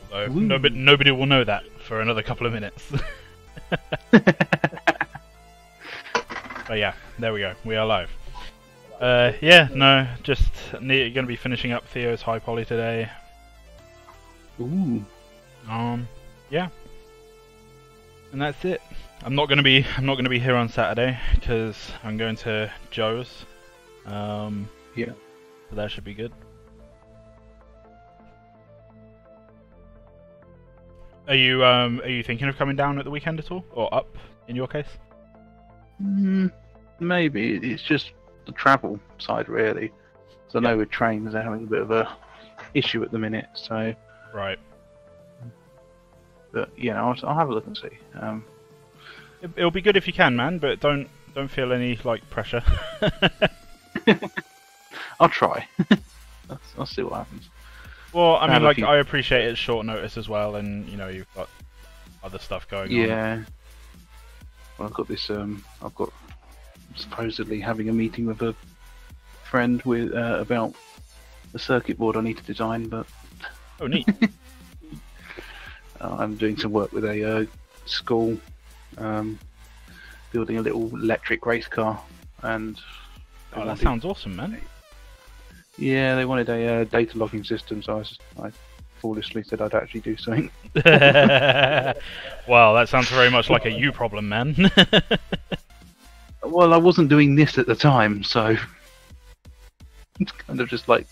So nobody will know that for another couple of minutes. But yeah, there we go. We are live. Yeah, no, just going to be finishing up Theo's high poly today. Ooh. Yeah, and that's it. I'm not going to be here on Saturday because I'm going to Joe's. Yeah. So that should be good. Are you thinking of coming down at the weekend at all, or up in your case? Maybe it's just the travel side really. So I know with trains they're having a bit of a issue at the minute. So right. But yeah, I'll have a look and see. It'll be good if you can, man. But don't feel any like pressure. I'll try. I'll see what happens. Well, I mean, like, I appreciate it's short notice as well, and you know you've got other stuff going on. Yeah. Well, I've got this. I've got supposedly having a meeting with a friend with about the circuit board I need to design, but oh, neat. I'm doing some work with a school, building a little electric race car, and oh, that sounds awesome, man. Yeah, they wanted a data logging system, so I foolishly said I'd actually do something. Well, that sounds very much like a you problem, man. Well, I wasn't doing this at the time, so it's kind of just like.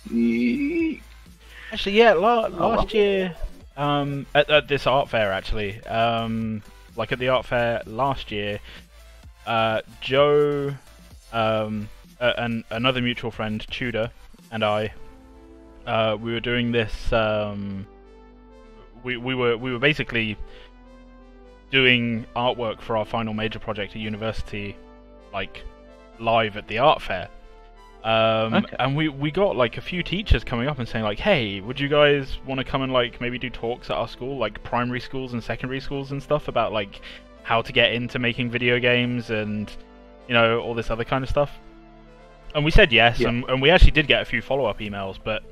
Actually, yeah, last year, at this art fair, actually, like at the art fair last year, Joe, and another mutual friend, Tudor, and I, we were doing this. We were basically doing artwork for our final major project at university, like live at the art fair. Okay. And we got like a few teachers coming up and saying like, hey, would you guys want to come and like maybe do talks at our school, like primary schools and secondary schools and stuff, about like how to get into making video games and you know all this other kind of stuff. And we said yes, yeah. and we actually did get a few follow-up emails, but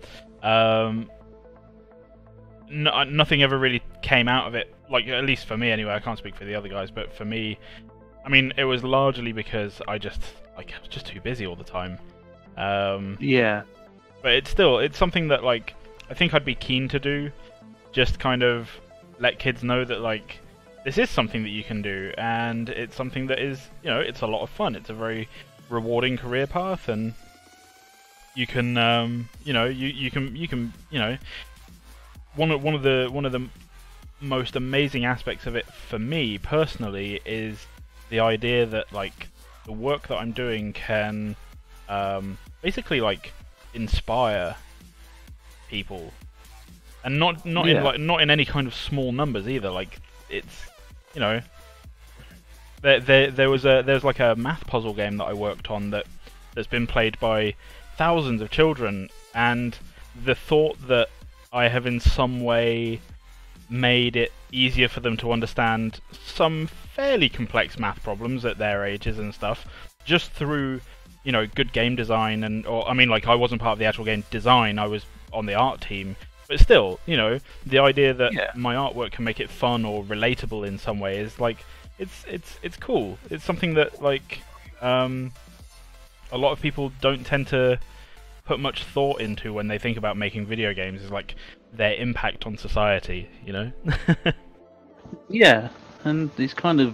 nothing ever really came out of it. Like, at least for me anyway, I can't speak for the other guys, but for me, I mean, it was largely because I was just too busy all the time. Yeah. But it's something that, like, I think I'd be keen to do, just kind of let kids know that, like, this is something that you can do, and it's something that is, you know, it's a lot of fun. It's a very rewarding career path, and you can you know you can you know one of the most amazing aspects of it for me personally is the idea that like the work that I'm doing can basically like inspire people, and not in any kind of small numbers either. Like it's, you know, there's like a math puzzle game that I worked on that's been played by thousands of children, and the thought that I have in some way made it easier for them to understand some fairly complex math problems at their ages and stuff, just through, you know, good game design or I mean, like, I wasn't part of the actual game design, I was on the art team, but still, you know, the idea that my artwork can make it fun or relatable in some way is like, it's cool. It's something that like a lot of people don't tend to put much thought into when they think about making video games, is like their impact on society, you know? Yeah, and it's kind of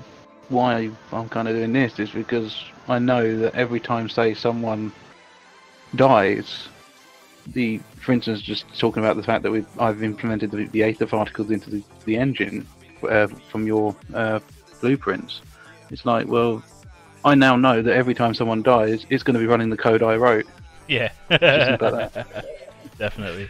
why I'm kind of doing this, is because I know that every time, say, someone dies, for instance, just talking about the fact that I've implemented the ATF articles into the engine from your blueprints. It's like, well, I now know that every time someone dies, it's going to be running the code I wrote. Yeah. Just about that. Definitely.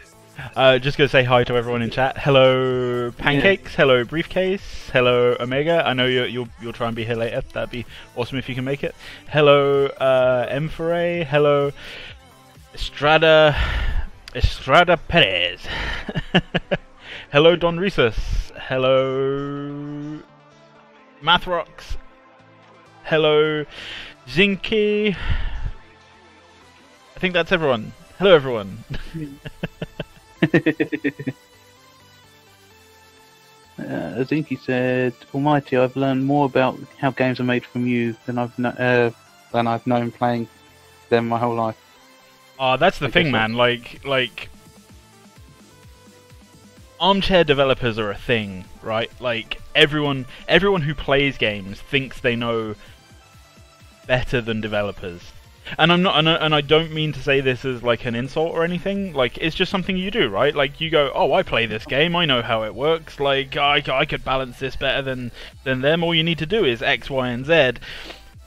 Just gonna say hi to everyone in chat. Hello, Pancakes. Yeah. Hello, Briefcase. Hello, Omega. I know you'll try and be here later. That'd be awesome if you can make it. Hello, M4A. Hello, Estrada Perez. Hello, Don Resus. Hello, Mathrox. Hello, Zinky. I think that's everyone. Hello, everyone. Azinki said, "Almighty, I've learned more about how games are made from you than I've known playing them my whole life." That's the thing, man. Like armchair developers are a thing, right? Like everyone who plays games thinks they know better than developers. And I don't mean to say this as like an insult or anything. Like it's just something you do, right? Like you go, "Oh, I play this game. I know how it works. Like I could balance this better than them. All you need to do is X, Y, and Z."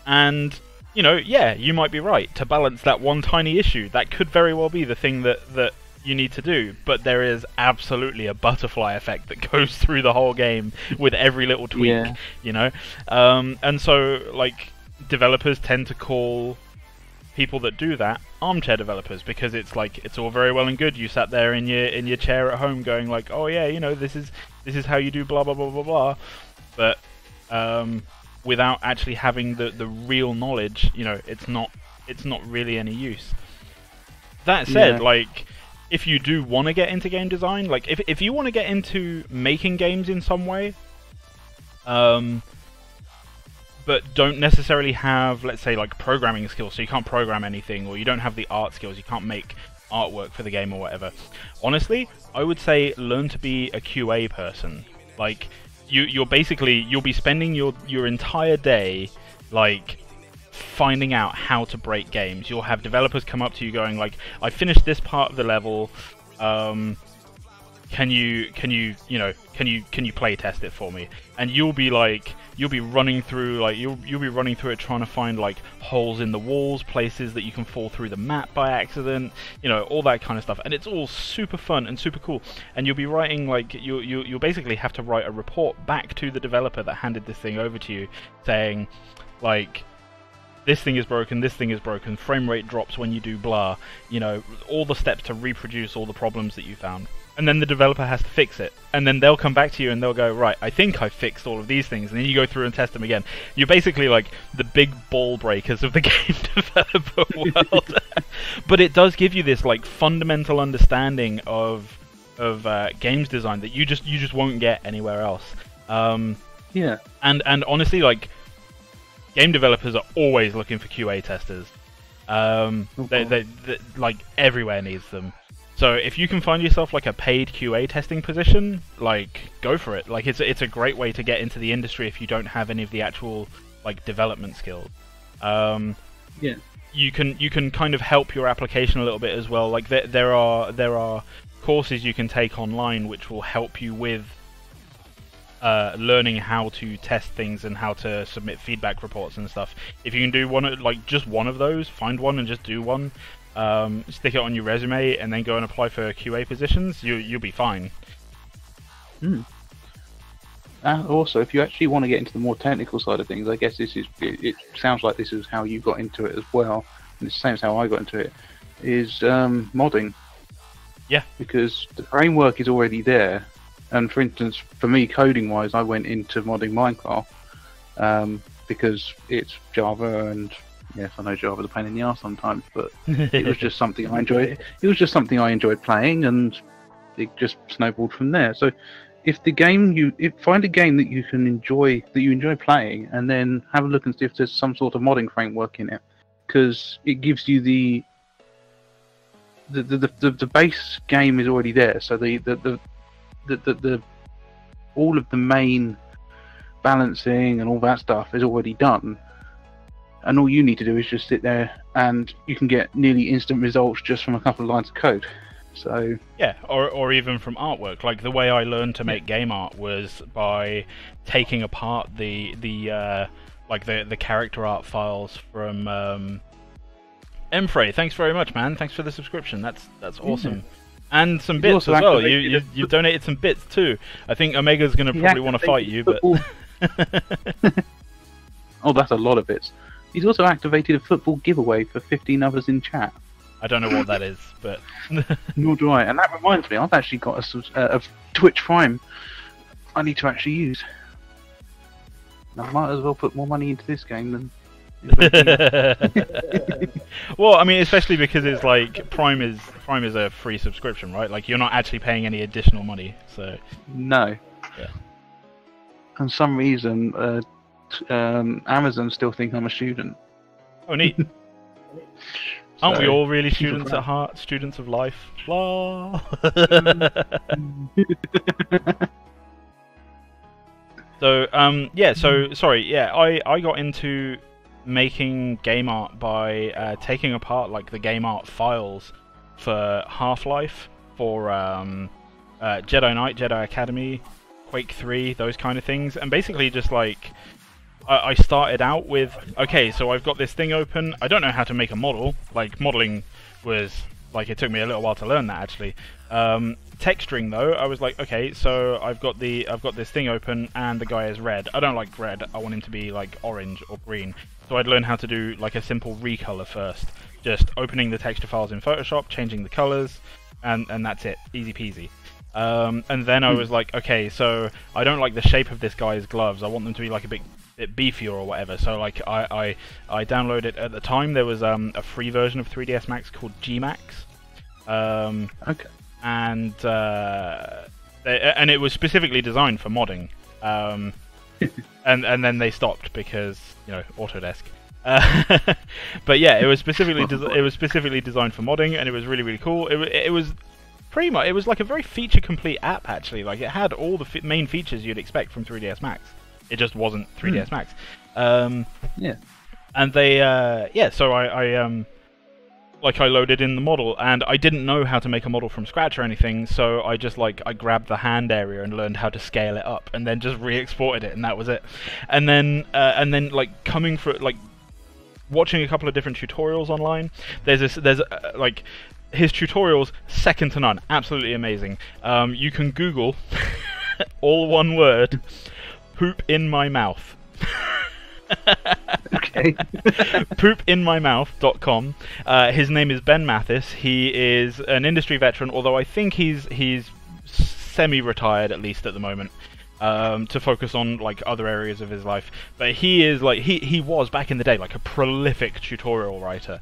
And you know, yeah, you might be right to balance that one tiny issue. That could very well be the thing that you need to do. But there is absolutely a butterfly effect that goes through the whole game with every little tweak. Yeah. You know, and so like developers tend to call people that do that armchair developers, because it's like it's all very well and good you sat there in your chair at home going like, "Oh yeah, you know, this is how you do blah blah blah blah blah," but without actually having the real knowledge, you know, it's not really any use. That said, like if you do want to get into game design, like if you want to get into making games in some way, but don't necessarily have, let's say, like programming skills, so you can't program anything, or you don't have the art skills, you can't make artwork for the game or whatever. Honestly, I would say learn to be a QA person. Like you'll be spending your entire day like finding out how to break games. You'll have developers come up to you going like, "I finished this part of the level. Can you play test it for me?" And you'll be running through it trying to find like holes in the walls, places that you can fall through the map by accident, you know, all that kind of stuff. And it's all super fun and super cool. And you'll be writing like you'll basically have to write a report back to the developer that handed this thing over to you, saying like, "This thing is broken, frame rate drops when you do blah," you know, all the steps to reproduce all the problems that you found. And then the developer has to fix it. And then they'll come back to you and they'll go, "Right, I think I fixed all of these things." And then you go through and test them again. You're basically like the big ball breakers of the game developer world. But it does give you this like fundamental understanding of games design that you just won't get anywhere else. Yeah. And honestly, like game developers are always looking for QA testers. They like everywhere needs them. So if you can find yourself like a paid QA testing position, like go for it. Like it's a great way to get into the industry if you don't have any of the actual like development skills. Yeah. You can kind of help your application a little bit as well. Like there are courses you can take online which will help you with learning how to test things and how to submit feedback reports and stuff. If you can do just one of those, find one and just do one. Stick it on your resume and then go and apply for QA positions. You'll be fine. Also, if you actually want to get into the more technical side of things, I guess it sounds like this is how you got into it as well, and it's the same as how I got into it, is modding. Yeah. Because the framework is already there, and for instance, for me, coding-wise, I went into modding Minecraft because it's Java, and yes, I know Java's a pain in the ass sometimes, but it was just something I enjoyed. It was just something I enjoyed playing, and it just snowballed from there. So, if find a game that you enjoy playing, and then have a look and see if there's some sort of modding framework in it, because it gives you the base game is already there. So the all of the main balancing and all that stuff is already done. And all you need to do is just sit there, and you can get nearly instant results just from a couple of lines of code. So yeah, or even from artwork. Like the way I learned to make game art was by taking apart the character art files from Emfrey. Thanks very much, man. Thanks for the subscription. That's awesome. Yeah. And some bits as well. You donated some bits too. I think Omega's going to probably want to fight you, but oh, that's a lot of bits. He's also activated a football giveaway for 15 others in chat. I don't know what that is, but nor do I. And that reminds me, I've actually got a Twitch Prime I need to actually use. I might as well put more money into this game than. Well, I mean, especially because it's like Prime is a free subscription, right? Like you're not actually paying any additional money, so. No. Yeah. for some reason, Amazon still think I'm a student. Oh, neat. Aren't we So, all really keep it students around. at heart? Students of life? Blah. So, yeah, so, sorry, yeah, I got into making game art by taking apart, like, the game art files for Half-Life, for Jedi Knight, Jedi Academy, Quake 3, those kind of things, and basically just, like, I started out with, okay, so I've got this thing open, I don't know how to make a model, like, modeling was, like, it took me a little while to learn that, actually. Texturing, though, I was like, okay, so I've got this thing open, and the guy is red. I don't like red, I want him to be, like, orange or green. So I'd learn how to do, like, a simple recolor first. Just opening the texture files in Photoshop, changing the colors, and that's it, easy peasy. And then I was like, okay, so I don't like the shape of this guy's gloves. I want them to be like a bit beefier or whatever. So like I downloaded, at the time there was a free version of 3ds Max called Gmax. Okay. And it was specifically designed for modding. And then they stopped because, you know, Autodesk. But yeah, it was specifically designed for modding, and it was really cool. It was pretty much, it was like a very feature-complete app, actually. Like, it had all the main features you'd expect from 3ds Max. It just wasn't 3ds Max. Yeah. And they, yeah, so I loaded in the model, and I didn't know how to make a model from scratch or anything, so I just, like, I grabbed the hand area and learned how to scale it up, and then just re-exported it, and that was it. And then, like, coming for, like, watching a couple of different tutorials online, there's like, his tutorials, second to none, absolutely amazing. You can Google, all one word, poop in my mouth. Okay. poopinmymouth.com. His name is Ben Mathis. He is an industry veteran, although I think he's semi-retired, at least at the moment, to focus on, like, other areas of his life. But he is, like, he was back in the day, like, a prolific tutorial writer,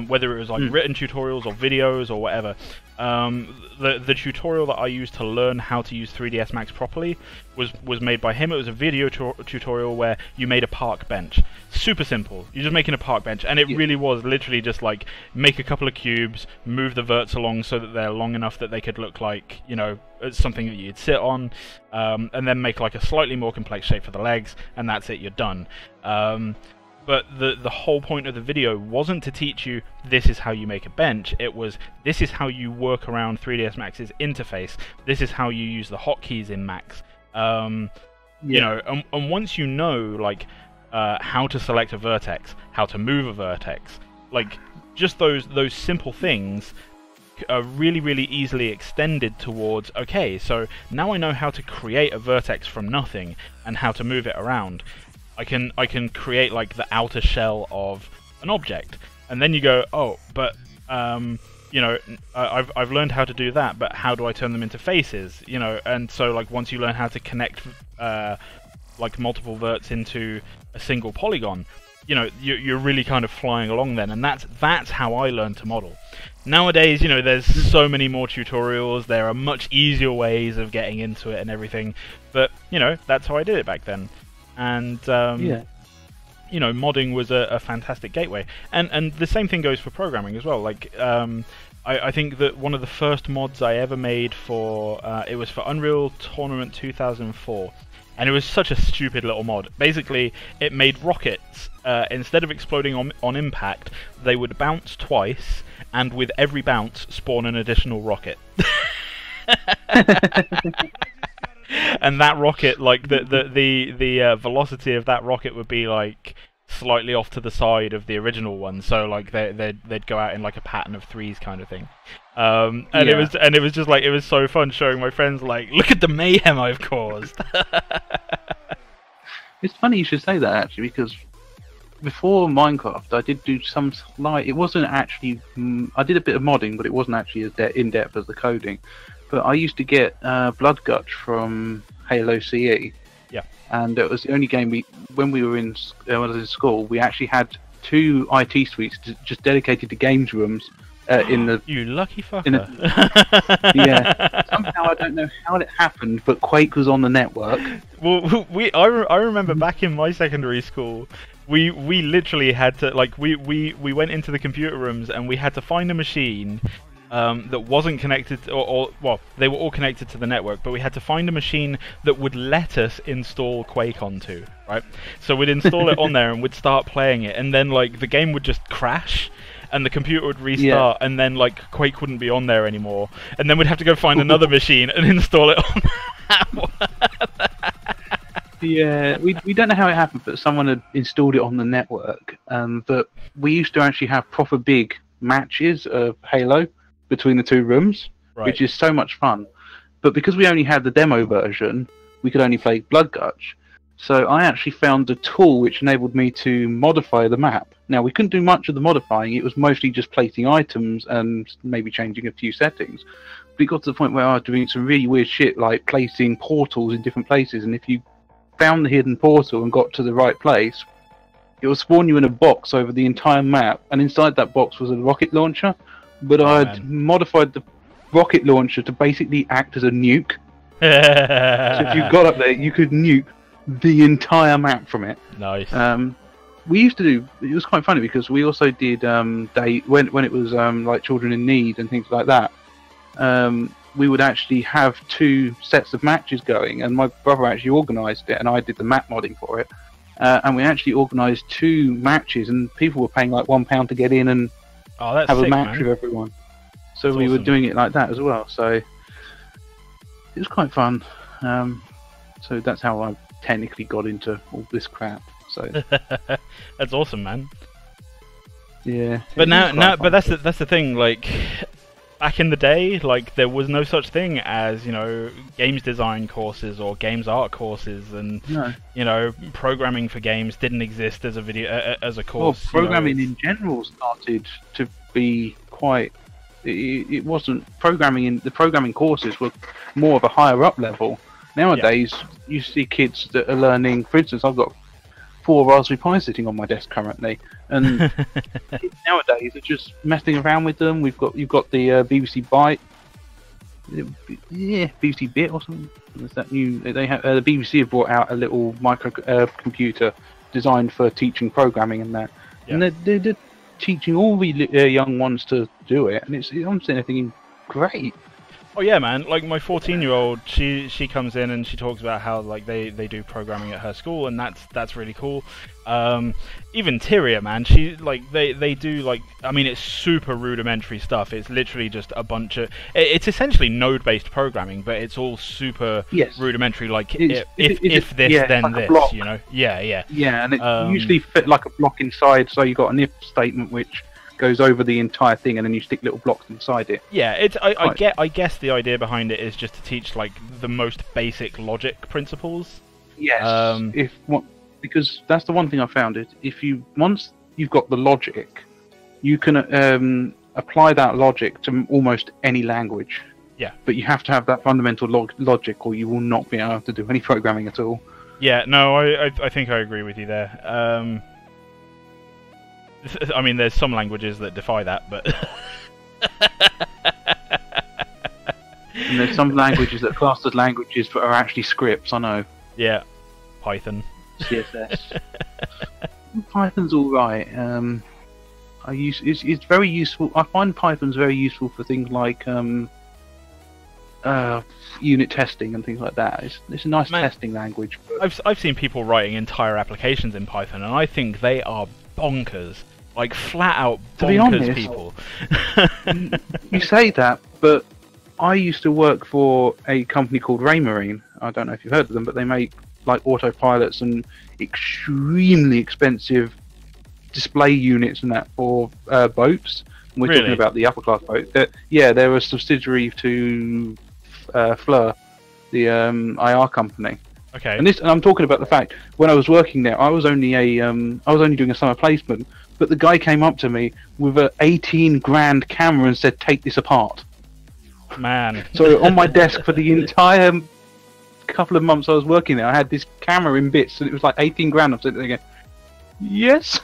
whether it was like written tutorials or videos or whatever. The tutorial that I used to learn how to use 3ds Max properly was made by him. It was a video tutorial where you made a park bench. Super simple. You're just making a park bench, and it really was literally just like, make a couple of cubes, move the verts along so that they're long enough that they could look like, you know, something that you'd sit on, and then make like a slightly more complex shape for the legs, and that's it, you're done. But the whole point of the video wasn't to teach you this is how you make a bench. It was, this is how you work around 3ds Max's interface. This is how you use the hotkeys in Max. You know, and once you know, like, how to select a vertex, how to move a vertex, like, just those simple things are really easily extended towards, okay, so now I know how to create a vertex from nothing and how to move it around. I can create, like, the outer shell of an object, and then you go, oh, but you know, I've learned how to do that, but how do I turn them into faces? You know, and so, like, once you learn how to connect like multiple verts into a single polygon, you know, you're really kind of flying along then, and that's how I learned to model. Nowadays, you know, there's so many more tutorials. There are much easier ways of getting into it and everything, but you know, that's how I did it back then. And you know, modding was a fantastic gateway, and the same thing goes for programming as well. Like, I think that one of the first mods I ever made for it was for Unreal Tournament 2004, and it was such a stupid little mod. Basically, it made rockets, instead of exploding on impact, they would bounce twice, and with every bounce spawn an additional rocket. And that rocket, like, the velocity of that rocket would be, like, slightly off to the side of the original one, so, like, they'd go out in, like, a pattern of threes kind of thing. It was just, like, it was so fun showing my friends, like, look at the mayhem I've caused. It's funny you should say that, actually, because before Minecraft, I did do some, like, it wasn't actually, I did a bit of modding, but it wasn't actually as in-depth as the coding. But I used to get Blood Guts from Halo CE. Yeah. And it was the only game when I was in school, we actually had 2 IT suites just dedicated to games rooms in the You lucky in fucker. yeah. Somehow I don't know how it happened, but Quake was on the network. Well, I remember back in my secondary school, we literally had to, like, we went into the computer rooms and we had to find a machine that wasn't connected to, or well, they were all connected to the network, but we had to find a machine that would let us install Quake onto, right? So we'd install it on there and we'd start playing it, and then like the game would just crash and the computer would restart, and then like Quake wouldn't be on there anymore, and then we'd have to go find another machine and install it on that one. Yeah, we don't know how it happened, but someone had installed it on the network. But we used to actually have proper big matches of Halo between the two rooms, Right. which is so much fun. But because we only had the demo version, we could only play Blood Gutch. So I actually found a tool which enabled me to modify the map. Now, we couldn't do much of the modifying. It was mostly just placing items and maybe changing a few settings. But it got to the point where I was doing some really weird shit, like placing portals in different places. And if you found the hidden portal and got to the right place, it will spawn you in a box over the entire map. And inside that box was a rocket launcher. But I'd modified the rocket launcher to basically act as a nuke. So if you got up there, you could nuke the entire map from it. Nice. We used to do. It was quite funny because we also did when it was like children in need and things like that. We would actually have 2 sets of matches going, and my brother actually organised it, and I did the map modding for it. And we actually organised 2 matches, and people were paying like £1 to get in and that's have sick, a match man. with everyone. So That's we were awesome. doing it like that as well. So it was quite fun. So that's how I technically got into all this crap. So That's awesome, man. yeah. But it was quite that's fun. that's the thing. Like back in the day, like there was no such thing as games design courses or games art courses, and No. programming for games didn't exist as a video as a Well, course. programming in general started to be quite. It wasn't programming the programming courses were more of a higher up level. Nowadays, you see kids that are learning. For instance, I've got 4 Raspberry Pi sitting on my desk currently, and kids nowadays are just messing around with them. You've got the BBC Byte, BBC Bit or something. Is that new? They have the BBC have brought out a little micro computer designed for teaching programming and that, and they're teaching all the young ones to do it, and I'm sitting there thinking, great. Oh yeah, man! Like my 14-year-old, she comes in and she talks about how like they do programming at her school, and that's really cool. Even Tyria, man, she like they do like, I mean, it's super rudimentary stuff. It's literally just a bunch of it's essentially node-based programming, but it's all super rudimentary. Like if this then like this, Yeah, and it usually fit like a block inside, so you got an if statement which goes over the entire thing, and then you stick little blocks inside it. Yeah, I guess the idea behind it is just to teach like the most basic logic principles. Yes. Because that's the one thing I found is once you've got the logic, you can apply that logic to almost any language. Yeah. But you have to have that fundamental logic, or you will not be able to do any programming at all. Yeah. No, I think I agree with you there. I mean, there's some languages that defy that, but and there's some languages that are classed as languages but are actually scripts. I know. Yeah, Python, CSS. Python's all right. It's very useful. I find Python's very useful for things like unit testing and things like that. It's a nice testing language. But I've seen people writing entire applications in Python, and I think they are bonkers. Like flat out bonkers to be honest, people. You say that, but I used to work for a company called Raymarine. I don't know if you've heard of them, but they make like autopilots and extremely expensive display units and that for boats. And we're talking about the upper class boat. They're a subsidiary to Fleur, the IR company. Okay. And I'm talking about the fact when I was working there, I was only doing a summer placement, but the guy came up to me with a 18 grand camera and said, "Take this apart." Man. So on my desk for the entire couple of months I was working there, I had this camera in bits, and it was like 18 grand. I'm sitting there going, Yes.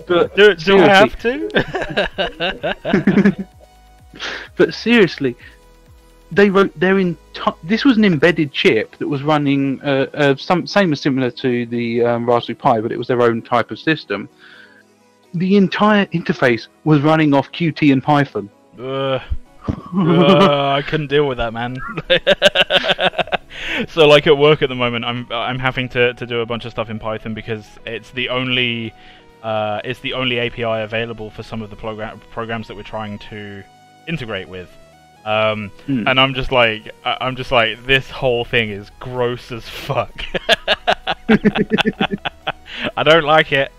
But do I have to? But seriously, they wrote this was an embedded chip that was running same as similar to the Raspberry Pi, but it was their own type of system. The entire interface was running off Qt and Python. I couldn't deal with that, man. So, like at work at the moment, I'm having to do a bunch of stuff in Python because it's the only API available for some of the programs that we're trying to integrate with. And I'm just like, this whole thing is gross as fuck. I don't like it.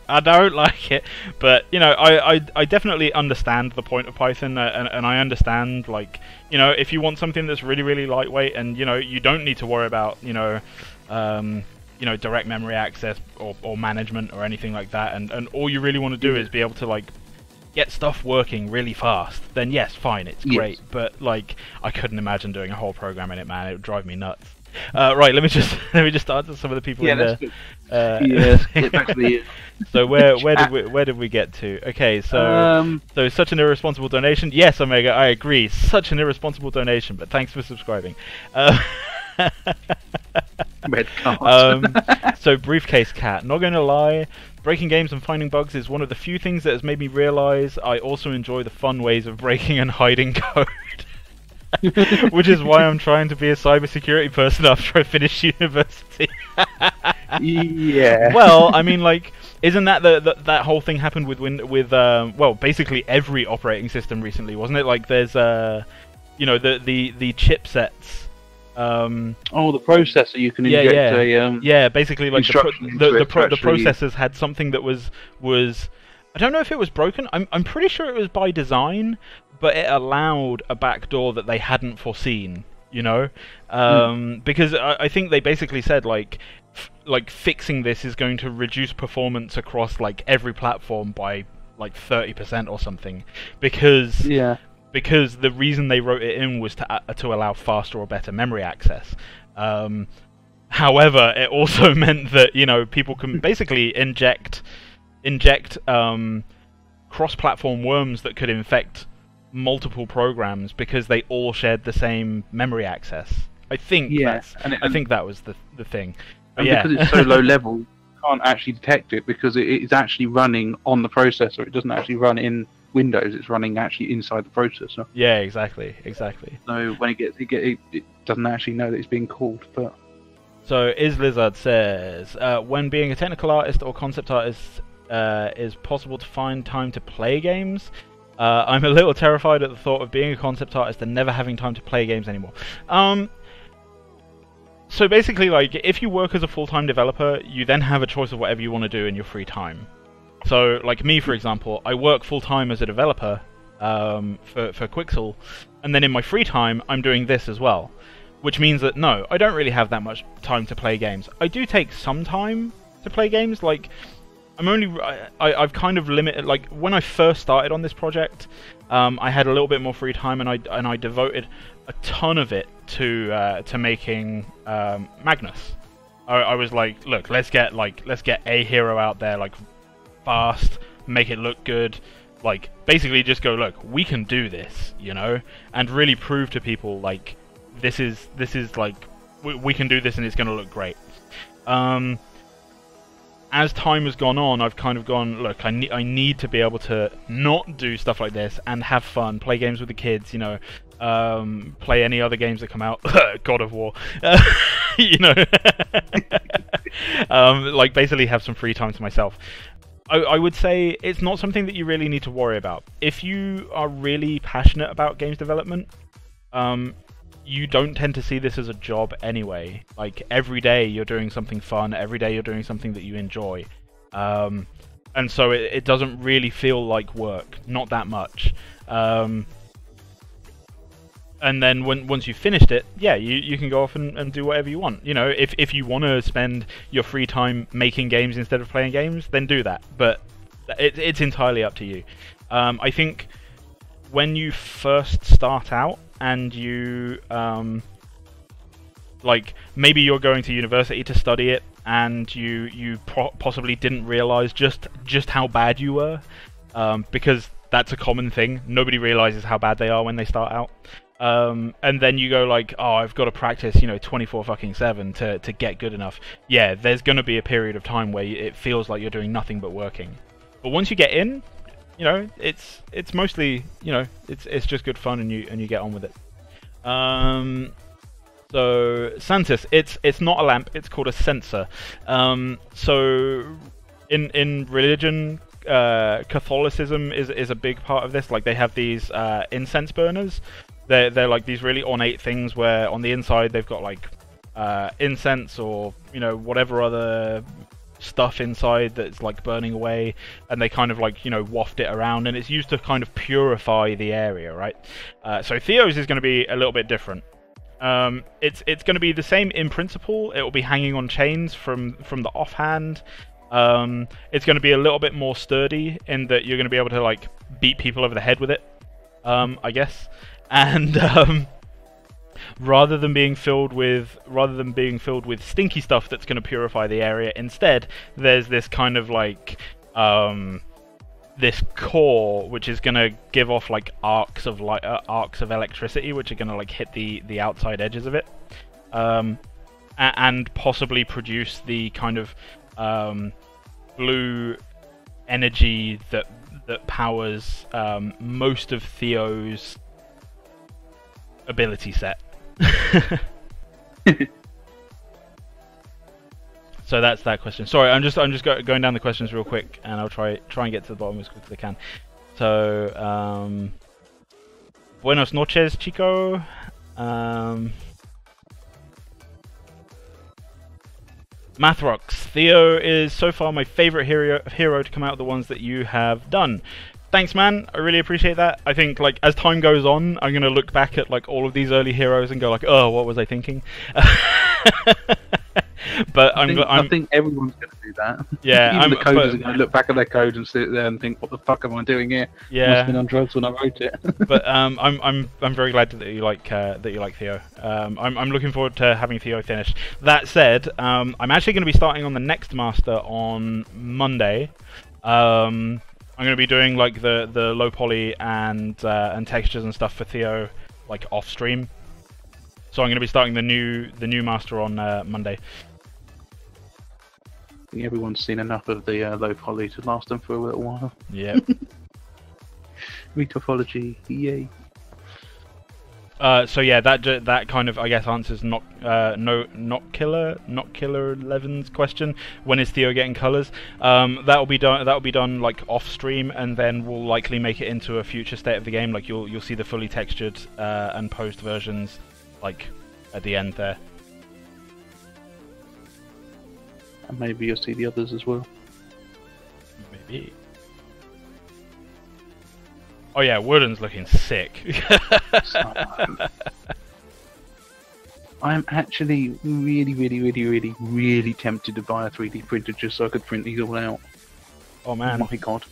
But you know, I definitely understand the point of Python, and I understand, like, you know, if you want something that's really, really lightweight, and you know, you don't need to worry about, direct memory access or management or anything like that, and all you really want to do is be able to, like, get stuff working really fast, then yes, fine, it's great. But like, I couldn't imagine doing a whole program in it, man. It would drive me nuts. Right, let me just answer some of the people in there. Yes, get back to the. So where did we get to? Okay, so such an irresponsible donation. Yes, Omega, I agree. Such an irresponsible donation, but thanks for subscribing. Red card. So Briefcase Cat, not going to lie, breaking games and finding bugs is one of the few things that has made me realise I also enjoy the fun ways of breaking and hiding code. Which is why I'm trying to be a cybersecurity person after I finish university. Yeah. Well, I mean, like, isn't that that whole thing happened with well, basically every operating system recently, wasn't it? Like, there's the chipsets. The processor you can inject basically, like, the processors had something that was I don't know if it was broken. I'm pretty sure it was by design, but it allowed a backdoor that they hadn't foreseen, you know? Because I think they basically said, like fixing this is going to reduce performance across, like, every platform by, like, 30% or something. Because the reason they wrote it in was to allow faster or better memory access. However, it also meant that, you know, people can basically inject cross-platform worms that could infect multiple programs because they all shared the same memory access. I think I think that was the thing. And because it's so low level, you can't actually detect it because it is actually running on the processor. It doesn't actually run in Windows. It's running actually inside the processor. Yeah, exactly. So when it doesn't actually know that it's being called. But so Lizard says, when being a technical artist or concept artist is possible to find time to play games. I'm a little terrified at the thought of being a concept artist and never having time to play games anymore. So basically, like, if you work as a full-time developer, you then have a choice of whatever you want to do in your free time. So, like me, for example, I work full-time as a developer for Quixel, and then in my free time, I'm doing this as well. Which means that, no, I don't really have that much time to play games. I do take some time to play games, like, I've kind of limited, like, when I first started on this project, I had a little bit more free time, and I devoted a ton of it to making Magnus. I was like, look, let's get a hero out there, like, fast, make it look good, like, basically just go, look, we can do this, you know, and really prove to people, like, this is like, we can do this and it's going to look great. As time has gone on, I've kind of gone, look, I need to be able to not do stuff like this and have fun, play games with the kids, you know, play any other games that come out, God of War, you know, like, basically have some free time to myself. I would say it's not something that you really need to worry about. If you are really passionate about games development, you don't tend to see this as a job anyway. Like, every day you're doing something fun, every day you're doing something that you enjoy. And so it doesn't really feel like work, not that much. And then once you've finished it, yeah, you can go off and do whatever you want. You know, if you want to spend your free time making games instead of playing games, then do that. But it's entirely up to you. I think when you first start out, and you like maybe you're going to university to study it, and you possibly didn't realize just how bad you were, because that's a common thing. Nobody realizes how bad they are when they start out. And then you go like, oh, I've got to practice, 24/7 to get good enough. Yeah, there's going to be a period of time where it feels like you're doing nothing but working. But once you get in, it's mostly, it's just good fun, and you get on with it. So Santis, it's not a lamp, it's called a sensor. So in religion, Catholicism is a big part of this. Like, they have these incense burners. They're like these really ornate things where on the inside they've got like incense or whatever other stuff inside that's like burning away, and they kind of like waft it around, and it's used to kind of purify the area, right? So Theo's is going to be a little bit different. It's going to be the same in principle. It will be hanging on chains from the offhand. It's going to be a little bit more sturdy in that you're going to be able to like beat people over the head with it, I guess. And rather than being filled with stinky stuff that's going to purify the area, instead there's this kind of like this core which is going to give off like arcs of electricity, which are going to like hit the outside edges of it, and possibly produce the kind of blue energy that powers most of Theo's ability set. So that's that question. Sorry, I'm just going down the questions real quick, and I'll try and get to the bottom as quick as I can. So, buenos noches, Chico. Mathrox, Theo is so far my favorite hero to come out of the ones that you have done. Thanks, man. I really appreciate that. I think, like, as time goes on, I'm gonna look back at like all of these early heroes and go like, oh, what was I thinking? But I think everyone's gonna do that. Yeah, even the coders are gonna look back at their code and sit there and think, what the fuck am I doing here? Yeah, must have been on drugs when I wrote it. But I'm very glad that you like Theo. I'm looking forward to having Theo finished. That said, I'm actually going to be starting on the next master on Monday. I'm going to be doing like the low poly and textures and stuff for Theo, like off stream. So I'm going to be starting the new master on Monday. I think everyone's seen enough of the low poly to last them for a little while. Yeah. Retopology, yay. So yeah, that kind of, I guess, answers not killer 11's question. When is Theo getting colors? That'll be done like off stream, and then we'll likely make it into a future state of the game. Like you'll see the fully textured and post versions like at the end there. And maybe you'll see the others as well. Maybe. Oh yeah, Wooden's looking sick. I'm actually really tempted to buy a 3D printer just so I could print these all out. Oh man! Oh my god!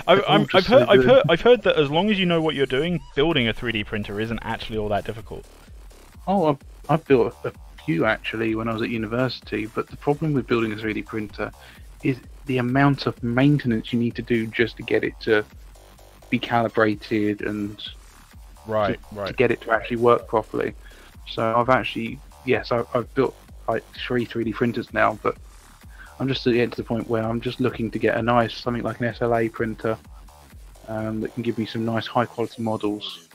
I've heard that as long as you know what you're doing, building a 3D printer isn't actually all that difficult. Oh, I've built a few actually when I was at university, but the problem with building a 3D printer is the amount of maintenance you need to do just to get it to be calibrated and to get it to actually work properly. So I've actually, yes, I've built like 3 3D printers now, but I'm just getting to the point where I'm just looking to get a nice, something like an SLA printer that can give me some nice high quality models.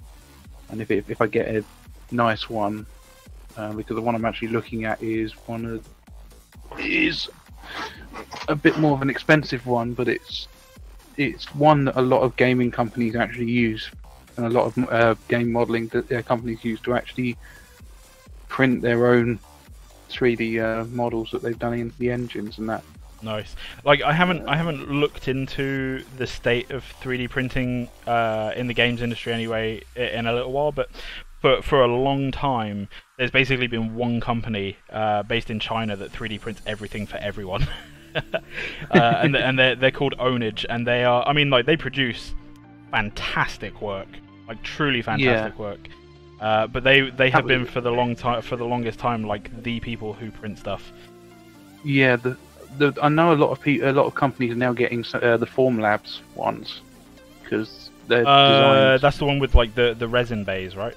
And if I get a nice one, because the one I'm actually looking at is a bit more of an expensive one, but it's one that a lot of gaming companies actually use, and a lot of game modeling that their companies use to actually print their own 3D models that they've done in the engines and that. Nice. Like I haven't looked into the state of 3D printing in the games industry anyway in a little while, but for a long time there's basically been one company based in China that 3D prints everything for everyone. and they're called Ownage, and they are, I mean, like, they produce fantastic work, like truly fantastic work. But they have been for the longest time like the people who print stuff. Yeah, I know a lot of companies are now getting the Formlabs ones because they're designed. That's the one with like the resin bays, right?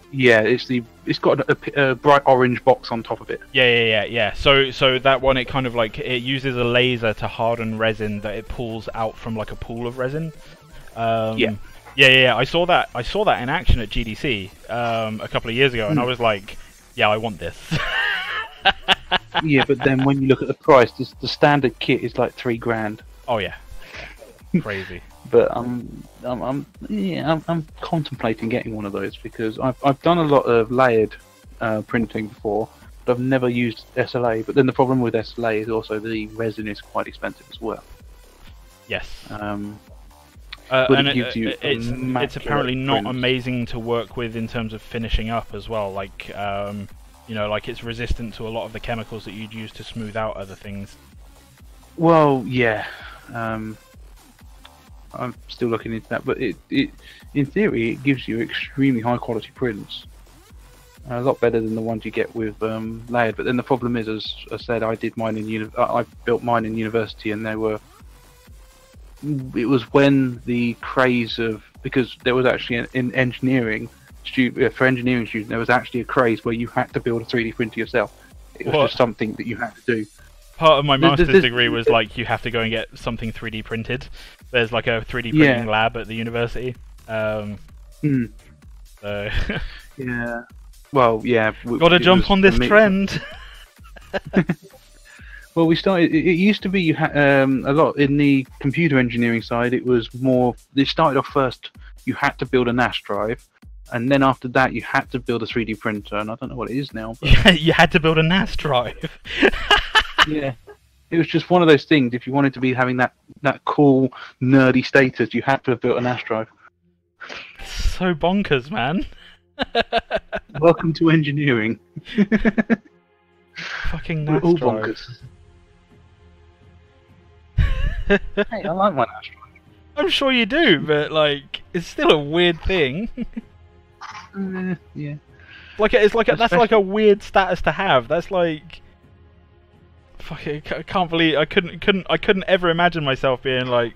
Yeah, it's got a bright orange box on top of it. Yeah. So that one, it kind of like it uses a laser to harden resin that it pulls out from like a pool of resin. Yeah. I saw that in action at GDC a couple of years ago, and I was like, yeah, I want this. Yeah, but then when you look at the price, the standard kit is like $3,000. Oh yeah, crazy. But I'm contemplating getting one of those because I've done a lot of layered printing before, but I've never used SLA. But then the problem with SLA is also the resin is quite expensive as well. Yes. And it's apparently not print. amazing to work with in terms of finishing up as well. Like like it's resistant to a lot of the chemicals that you'd use to smooth out other things. Well, yeah. I'm still looking into that, but it in theory it gives you extremely high quality prints, a lot better than the ones you get with layered. But then the problem is, as I said, I built mine in university, and it was when the craze of, because there was actually in engineering for engineering students, there was actually a craze where you had to build a 3D printer yourself. It was just something that you had to do. Part of my master's degree was like you have to go and get something 3D printed. There's like a 3D printing lab at the university. So yeah. Well, yeah. Gotta jump on this trend. Well, we started. It used to be you had a lot in the computer engineering side. It was more. They started off first. You had to build a NAS drive, and then after that, you had to build a 3D printer. And I don't know what it is now. But... you had to build a NAS drive. Yeah, it was just one of those things. If you wanted to be having that cool nerdy status, you had to have built a NAS drive. So bonkers, man. Welcome to engineering. Fucking NAS all drive. Bonkers. Hey, I like my NAS drive. I'm sure you do, but like, it's still a weird thing. Yeah. That's like a weird status to have. That's like. Fuck it, I can't believe I couldn't ever imagine myself being like,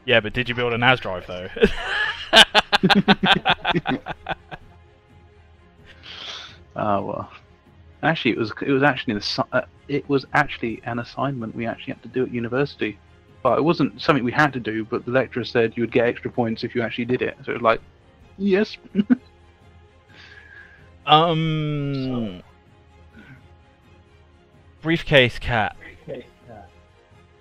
yeah, but did you build a NAS drive though? Oh well. Actually, it was actually an assignment we actually had to do at university, but it wasn't something we had to do. But the lecturer said you would get extra points if you actually did it. So it was like, yes. Briefcase Cat.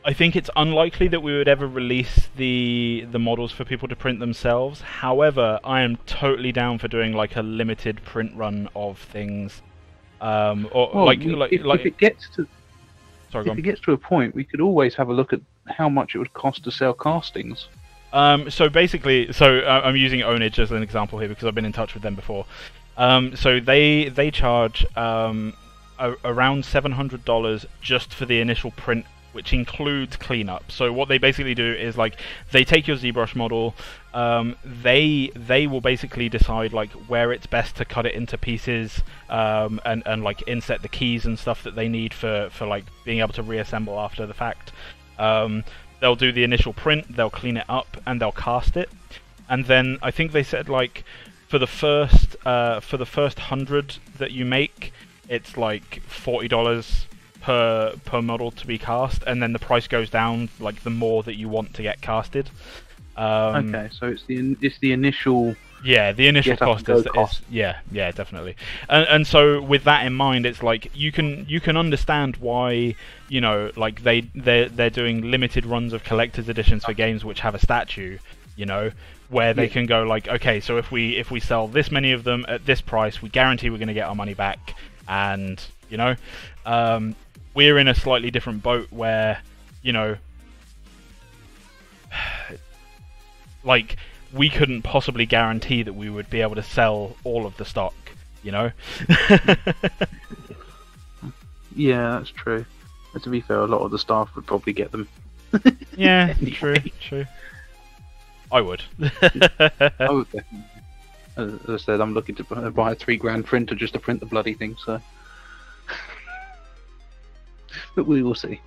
I think it's unlikely that we would ever release the models for people to print themselves. However, I am totally down for doing like a limited print run of things. If it gets to a point, we could always have a look at how much it would cost to sell castings. So basically, I'm using Ownage as an example here because I've been in touch with them before. So they charge around $700 just for the initial print, which includes cleanup. So what they basically do is like they take your ZBrush model, they will basically decide like where it's best to cut it into pieces, and like inset the keys and stuff that they need for like being able to reassemble after the fact. They'll do the initial print, they'll clean it up, and they'll cast it. And then I think they said like for the first 100 that you make, it's like $40 per model to be cast, and then the price goes down like the more that you want to get casted. Okay, so it's the initial. Yeah, the initial cost is yeah, definitely. And so with that in mind, it's like you can understand why, you know, like they're doing limited runs of collector's editions for games which have a statue, you know, where they can go like, okay, so if we sell this many of them at this price, we guarantee we're going to get our money back. And you know, we're in a slightly different boat where, you know, like we couldn't possibly guarantee that we would be able to sell all of the stock, you know. Yeah, that's true. But to be fair, a lot of the staff would probably get them. Yeah, Anyway. true. I would. I would definitely. As I said, I'm looking to buy a £3,000 printer just to print the bloody thing. So, but we will see.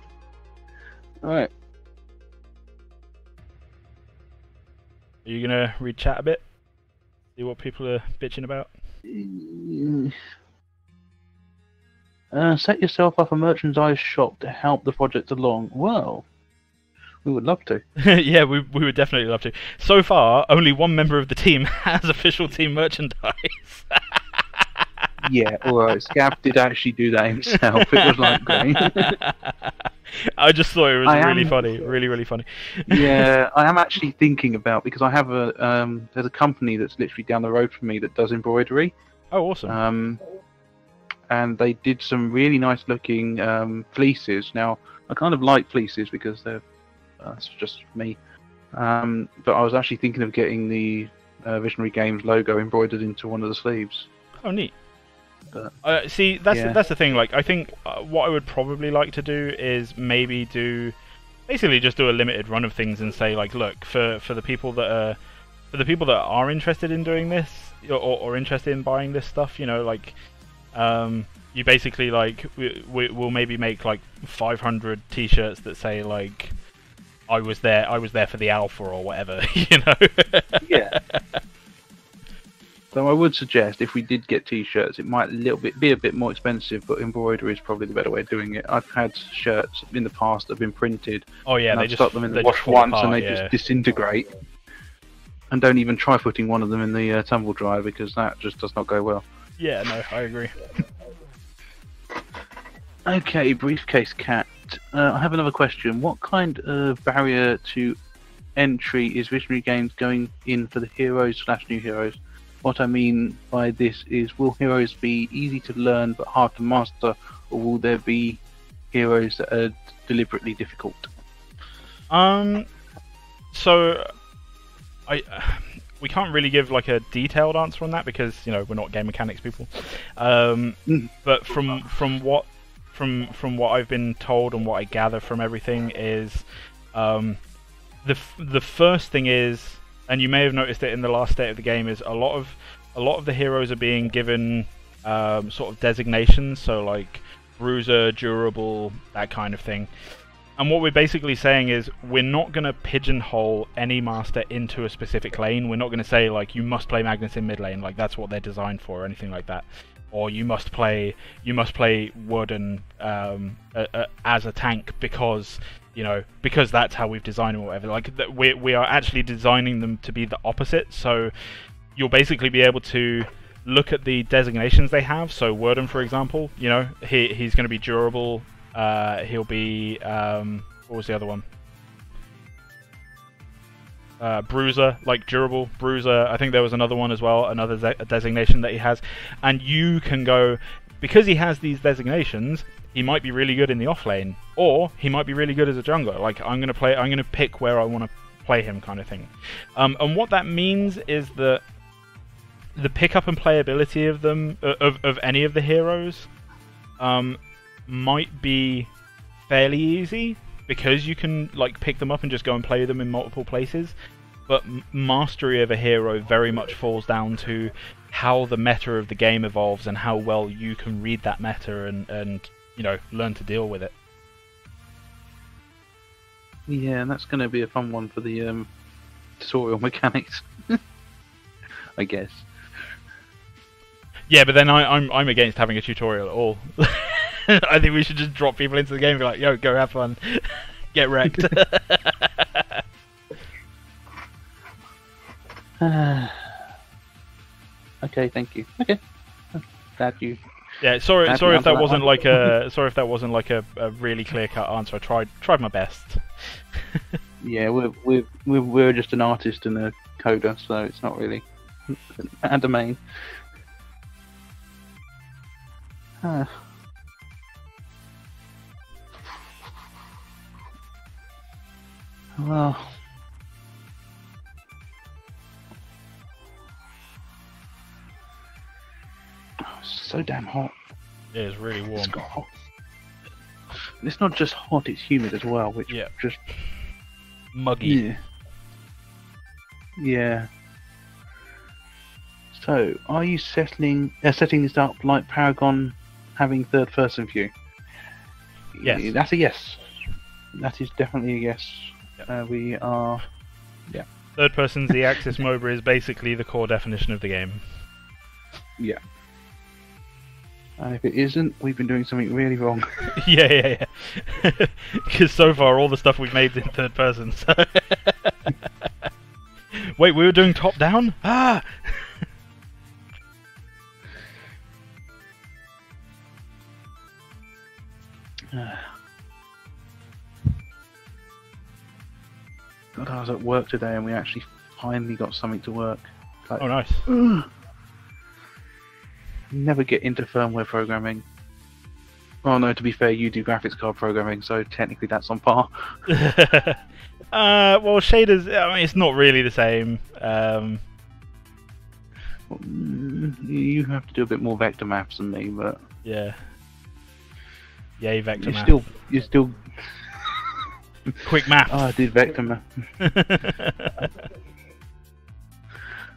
All right. Are you gonna read chat a bit? See what people are bitching about? Set yourself up a merchandise shop to help the project along. Well, we would love to. Yeah, we would definitely love to. So far, only one member of the team has official team merchandise. Yeah, alright. Scav did actually do that himself. It was like great. I just thought it was really funny. Really funny. Yeah, I am actually thinking about, because I have there's a company that's literally down the road from me that does embroidery. Oh, awesome. And they did some really nice looking fleeces. Now, I kind of like fleeces because they're that's just me. But I was actually thinking of getting the Visionary Games logo embroidered into one of the sleeves. Oh, neat. But, see, that's the thing. Like, I think what I would probably like to do is maybe basically just do a limited run of things and say, like, look, for the people that are interested in doing this or interested in buying this stuff, you know, like, you basically, like, we'll maybe make like 500 T-shirts that say, like, I was there for the alpha or whatever, you know. Yeah. So I would suggest if we did get T-shirts, it might be a bit more expensive, but embroidery is probably the better way of doing it. I've had shirts in the past that have been printed. Oh yeah, they just stuck them in the wash once and they just disintegrate. And don't even try putting one of them in the tumble dryer because that just does not go well. Yeah, no, I agree. Okay, Briefcase Cat. I have another question. What kind of barrier to entry is Visionary Games going in for the heroes/new heroes? What I mean by this is, will heroes be easy to learn but hard to master, or will there be heroes that are deliberately difficult? So we can't really give like a detailed answer on that because, you know, we're not game mechanics people. But from what I've been told and what I gather from everything is, the first thing is, and you may have noticed it in the last state of the game, is a lot of the heroes are being given sort of designations, so like bruiser, durable, that kind of thing. And what we're basically saying is we're not going to pigeonhole any master into a specific lane. We're not going to say, like, you must play Magnus in mid lane, like that's what they're designed for, or anything like that. Or you must play Warden as a tank because, you know, because that's how we've designed them or whatever. Like, we are actually designing them to be the opposite. So you'll basically be able to look at the designations they have. So Warden, for example, you know, he's going to be durable. He'll be what was the other one? Bruiser, like durable bruiser. I think there was another one as well, another designation that he has. And you can go, because he has these designations, he might be really good in the off lane, or he might be really good as a jungler. Like, I'm gonna pick where I want to play him, kind of thing. And what that means is that the pickup and playability of them, of any of the heroes, might be fairly easy, because you can, like, pick them up and just go and play them in multiple places. But mastery of a hero very much falls down to how the meta of the game evolves and how well you can read that meta and you know, learn to deal with it. Yeah, and that's going to be a fun one for the tutorial mechanics, I guess. Yeah, but then I'm against having a tutorial at all. I think we should just drop people into the game and be like, yo, go have fun. Get wrecked. Okay, thank you. Okay. Glad you... Yeah, sorry if that wasn't like a really clear-cut answer. I tried my best. Yeah, we're just an artist and a coder, so it's not really our domain. Well, it's so damn hot. Yeah, it's really warm. It's got hot. And it's not just hot; it's humid as well, which just muggy. Yeah. So, are you setting this up like Paragon having third-person view? Yes. That's a yes. That is definitely a yes. Yep. We are... Yeah. Third-person Z-axis MOBA is basically the core definition of the game. Yeah. And if it isn't, we've been doing something really wrong. Yeah. Because so far, all the stuff we've made is in third person. So wait, we were doing top-down? Ah! God, I was at work today and we actually finally got something to work. Like, Oh, nice. Never get into firmware programming. Oh no, to be fair, you do graphics card programming, so technically that's on par. Well, shaders, I mean, it's not really the same. You have to do a bit more vector maths than me, but... Yeah. Yay, vector math. You're still... Quick math. Oh, I did vector math.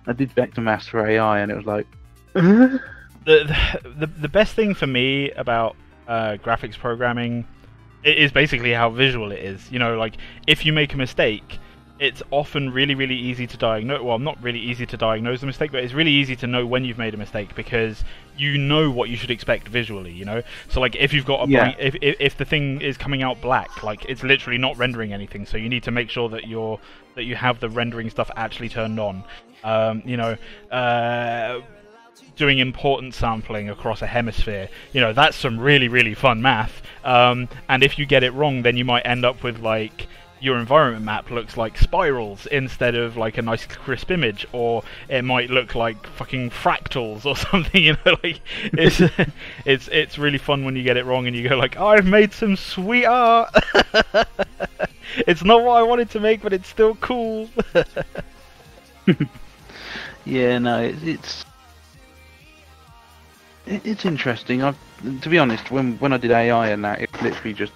I did vector maths for AI, and it was like... The best thing for me about graphics programming is basically how visual it is. You know, like, if you make a mistake, it's often really, really easy to diagnose. Well, not really easy to diagnose the mistake, but it's really easy to know when you've made a mistake because you know what you should expect visually. You know, so like if you've got a if the thing is coming out black, like it's literally not rendering anything, so you need to make sure that you have the rendering stuff actually turned on. You know. Doing importance sampling across a hemisphere, you know, that's some really, really fun math. And if you get it wrong, then you might end up with, like, your environment map looks like spirals instead of, like, a nice crisp image, or it might look like fucking fractals or something, you know, like, it's really fun when you get it wrong and you go like, oh, I've made some sweet art! It's not what I wanted to make, but it's still cool! Yeah, no, it's interesting. To be honest, when I did AI and that, it's literally just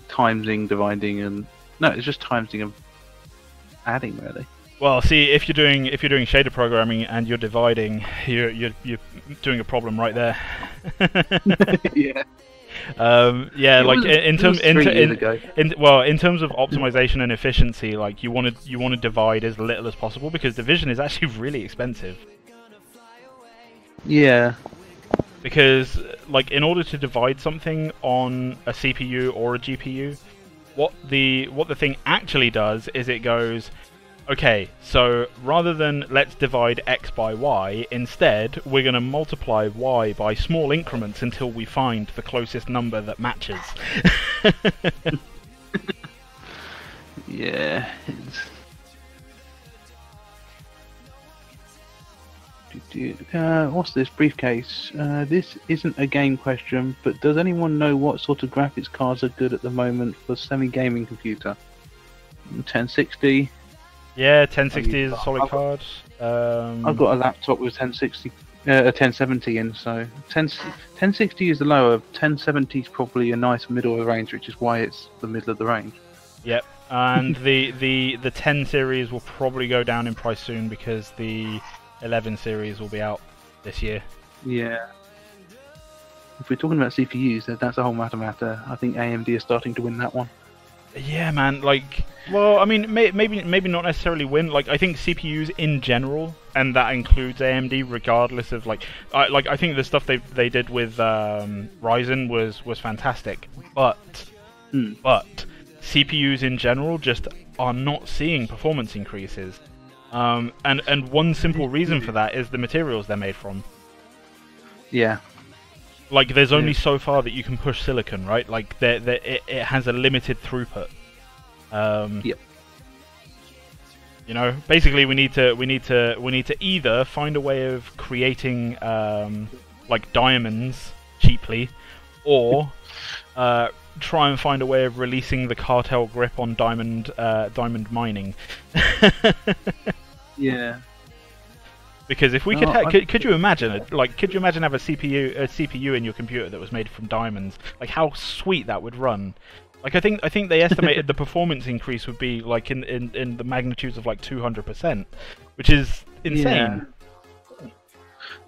timesing, dividing, and no, it's just timesing and adding really. Well, see, if you're doing shader programming and you're dividing, you're doing a problem right there. Yeah. Yeah, it like was, in terms in terms of Mm. optimization and efficiency, like you want to divide as little as possible because division is actually really expensive. Yeah. Because, like, in order to divide something on a CPU or a GPU, what the thing actually does is it goes, okay, so rather than let's divide X by Y, instead we're going to multiply Y by small increments until we find the closest number that matches. Yeah. What's this briefcase? This isn't a game question, but does anyone know what sort of graphics cards are good at the moment for semi-gaming computer? 1060. Yeah, 1060 is a solid card. I've got a laptop with 1060, a 1070 in, so 1060 is the lower. 1070 is probably a nice middle of the range, which is why it's the middle of the range. Yep, and the 10 series will probably go down in price soon because the 11 series will be out this year. Yeah. If we're talking about CPUs, that's a whole matter. I think AMD is starting to win that one. Yeah, man. Like, well, I mean, maybe not necessarily win. Like, I think CPUs in general, and that includes AMD, regardless of like I think the stuff they did with Ryzen was fantastic, but CPUs in general just are not seeing performance increases. And one simple reason for that is the materials they're made from. Yeah. Like, there's only so far that you can push silicon, right? Like, it has a limited throughput. Yep. You know, basically, we need to either find a way of creating like diamonds cheaply, or try and find a way of releasing the cartel grip on diamond mining. Yeah. Because if we could you imagine have a CPU in your computer that was made from diamonds? Like, how sweet that would run. Like, I think they estimated the performance increase would be like in the magnitudes of like 200%, which is insane.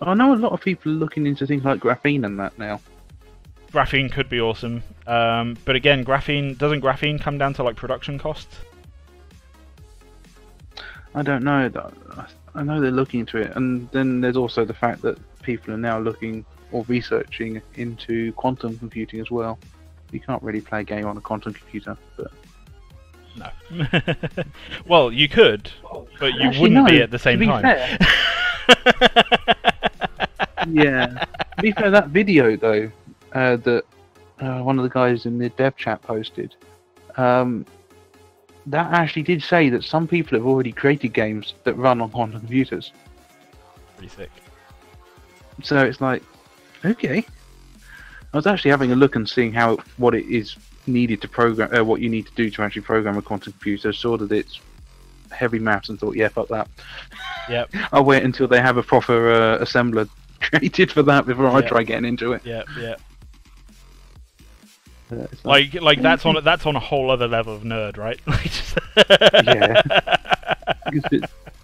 I know a lot of people are looking into things like graphene and that now. Graphene could be awesome, but again, doesn't graphene come down to like production costs? I don't know. I know they're looking into it, and then there's also the fact that people are now looking or researching into quantum computing as well. You can't really play a game on a quantum computer, but no. Well, you could, but you actually, wouldn't no, be at the same to be time. Fair. Yeah. To be fair, that video though, that one of the guys in the dev chat posted, that actually did say that some people have already created games that run on quantum computers. Pretty sick. So it's like, okay. I was actually having a look and seeing what it is needed to program, what you need to do to actually program a quantum computer. Saw that it's heavy maths and thought, yeah, fuck that. Yep. I'll wait until they have a proper assembler created for that before I try getting into it. Yep. Like that's on a whole other level of nerd, right? Yeah.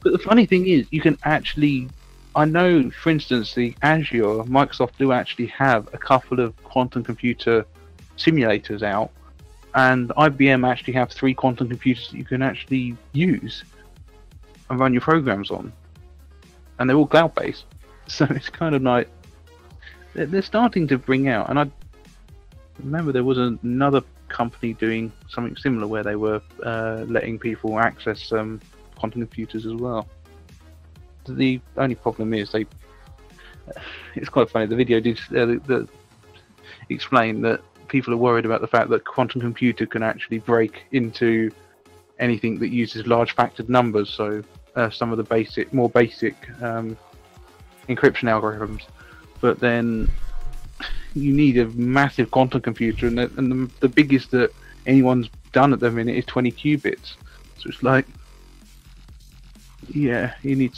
But the funny thing is, you can actually, I know, for instance, the Azure, Microsoft do actually have a couple of quantum computer simulators out, and IBM actually have 3 quantum computers that you can actually use and run your programs on, and they're all cloud-based. So it's kind of like they're starting to bring out, and I remember there was another company doing something similar where they were letting people access quantum computers as well. The only problem is it's quite funny. The video did explain that people are worried about the fact that quantum computer can actually break into anything that uses large factored numbers. So some of the more basic encryption algorithms, but then you need a massive quantum computer, and the biggest that anyone's done at the minute is 20 qubits. So it's like, yeah, you need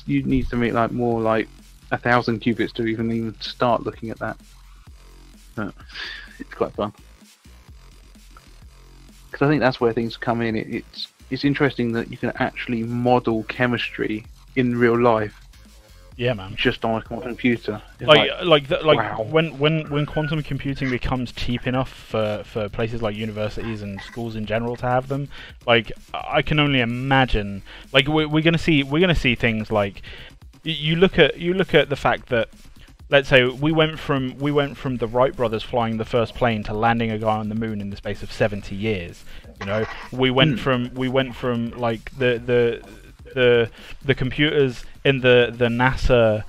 to make like more like 1,000 qubits to even start looking at that. But it's quite fun, because I think that's where things come in. It's interesting that you can actually model chemistry in real life. Yeah, man. Just on a quantum computer. Wow. When when quantum computing becomes cheap enough for places like universities and schools in general to have them, like I can only imagine. Like we're gonna see things like you look at the fact that, let's say we went from the Wright brothers flying the first plane to landing a guy on the moon in the space of 70 years. You know, we went from like the computers in the NASA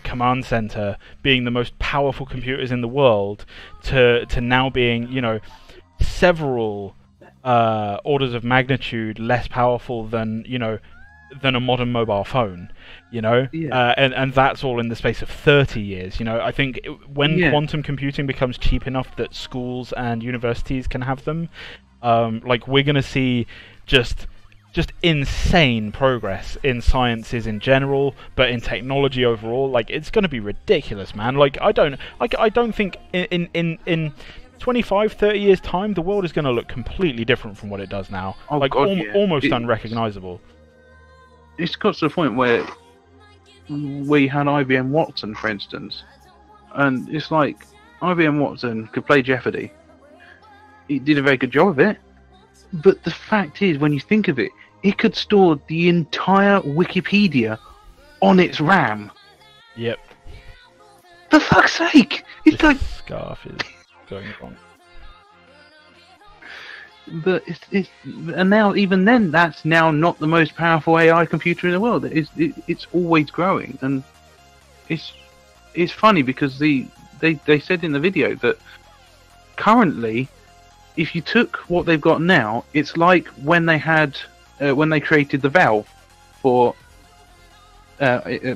command center being the most powerful computers in the world to now being, you know, several orders of magnitude less powerful than, you know, than a modern mobile phone, you know. Yeah. And that's all in the space of 30 years. You know, I think when quantum computing becomes cheap enough that schools and universities can have them, like we're gonna see just insane progress in sciences in general, but in technology overall. Like it's going to be ridiculous, man. Like I don't think in 25, 30 years time the world is going to look completely different from what it does now. Oh, like God, almost unrecognizable. It's got to the point where we had IBM Watson, for instance, and it's like IBM Watson could play Jeopardy. It did a very good job of it. But the fact is, when you think of it, it could store the entire Wikipedia on its RAM. Yep. For fuck's sake! It's this like scarf is going wrong. But and now even then, that's now not the most powerful AI computer in the world. It's always growing, and it's funny because they said in the video that currently, if you took what they've got now, it's like when they had when they created the valve for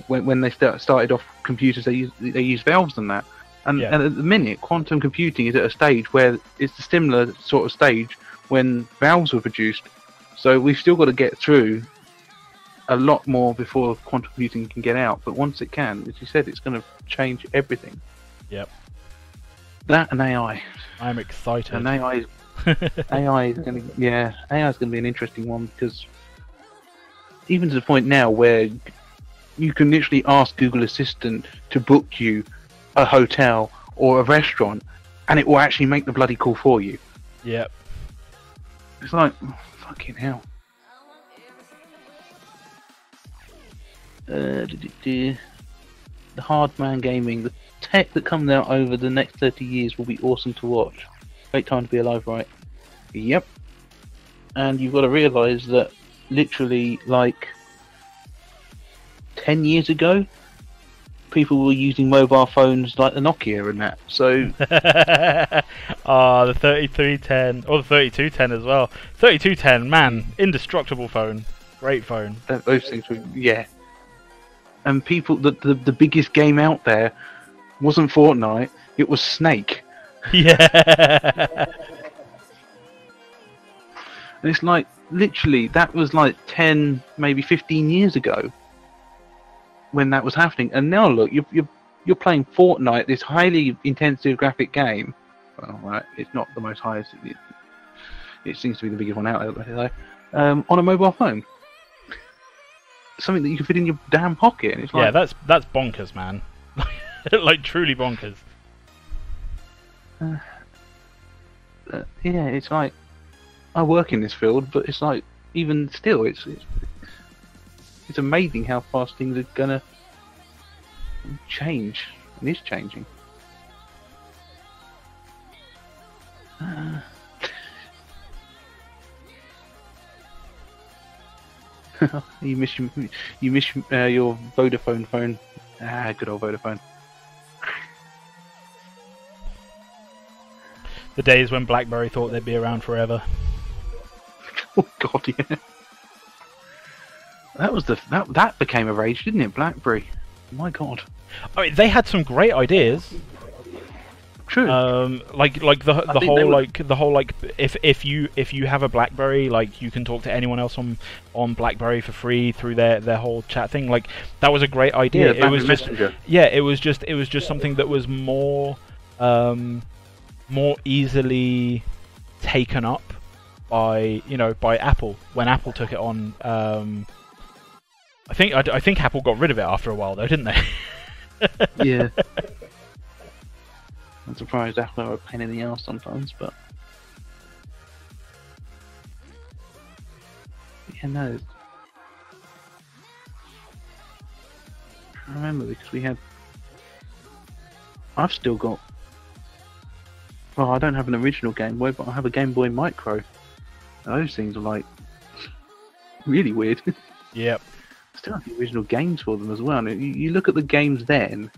when they started off computers, they use valves and that. And at the minute, quantum computing is at a stage where it's a similar sort of stage when valves were produced. So we've still got to get through a lot more before quantum computing can get out. But once it can, as you said, it's going to change everything. Yep. That and AI. I'm excited. And AI is going to be an interesting one, because even to the point now where you can literally ask Google Assistant to book you a hotel or a restaurant, and it will actually make the bloody call for you. Yep. It's like, oh, fucking hell. The Hardman Gaming, the tech that comes out over the next 30 years will be awesome to watch. Great time to be alive, right? Yep. And you've got to realise that literally, like, 10 years ago, people were using mobile phones like the Nokia and that, so... The 3310, or the 3210 as well. 3210, man, indestructible phone. Great phone. Those things were, yeah. And people, the biggest game out there wasn't Fortnite, it was Snake. Yeah. And it's like, literally, that was like 10, maybe 15 years ago when that was happening. And now look, you're playing Fortnite, this highly intensive graphic game. Well, right, it's not the most highest. It seems to be the biggest one out there, though. On a mobile phone. Something that you can fit in your damn pocket. And it's like, yeah, that's bonkers, man. Like, truly bonkers. Yeah, it's like, I work in this field, but it's like, even still, it's amazing how fast things are gonna change. It is changing. You miss your Vodafone phone. Good old Vodafone. The days when BlackBerry thought they'd be around forever. Oh God, yeah. That was that became a rage, didn't it? BlackBerry. My God. I mean, they had some great ideas. True. Like the whole if you have a BlackBerry, like, you can talk to anyone else on BlackBerry for free through their whole chat thing. Like, that was a great idea. Yeah, it was just Messenger. Yeah, it was just something that was more easily taken up by Apple when Apple took it on. I think Apple got rid of it after a while, though, didn't they? Yeah. I'm surprised Apple are a pain in the ass sometimes, but yeah, no. I remember because I've still got. Well, I don't have an original Game Boy, but I have a Game Boy Micro. Those things are like really weird. Yep. Still have the original games for them as well. And you look at the games then,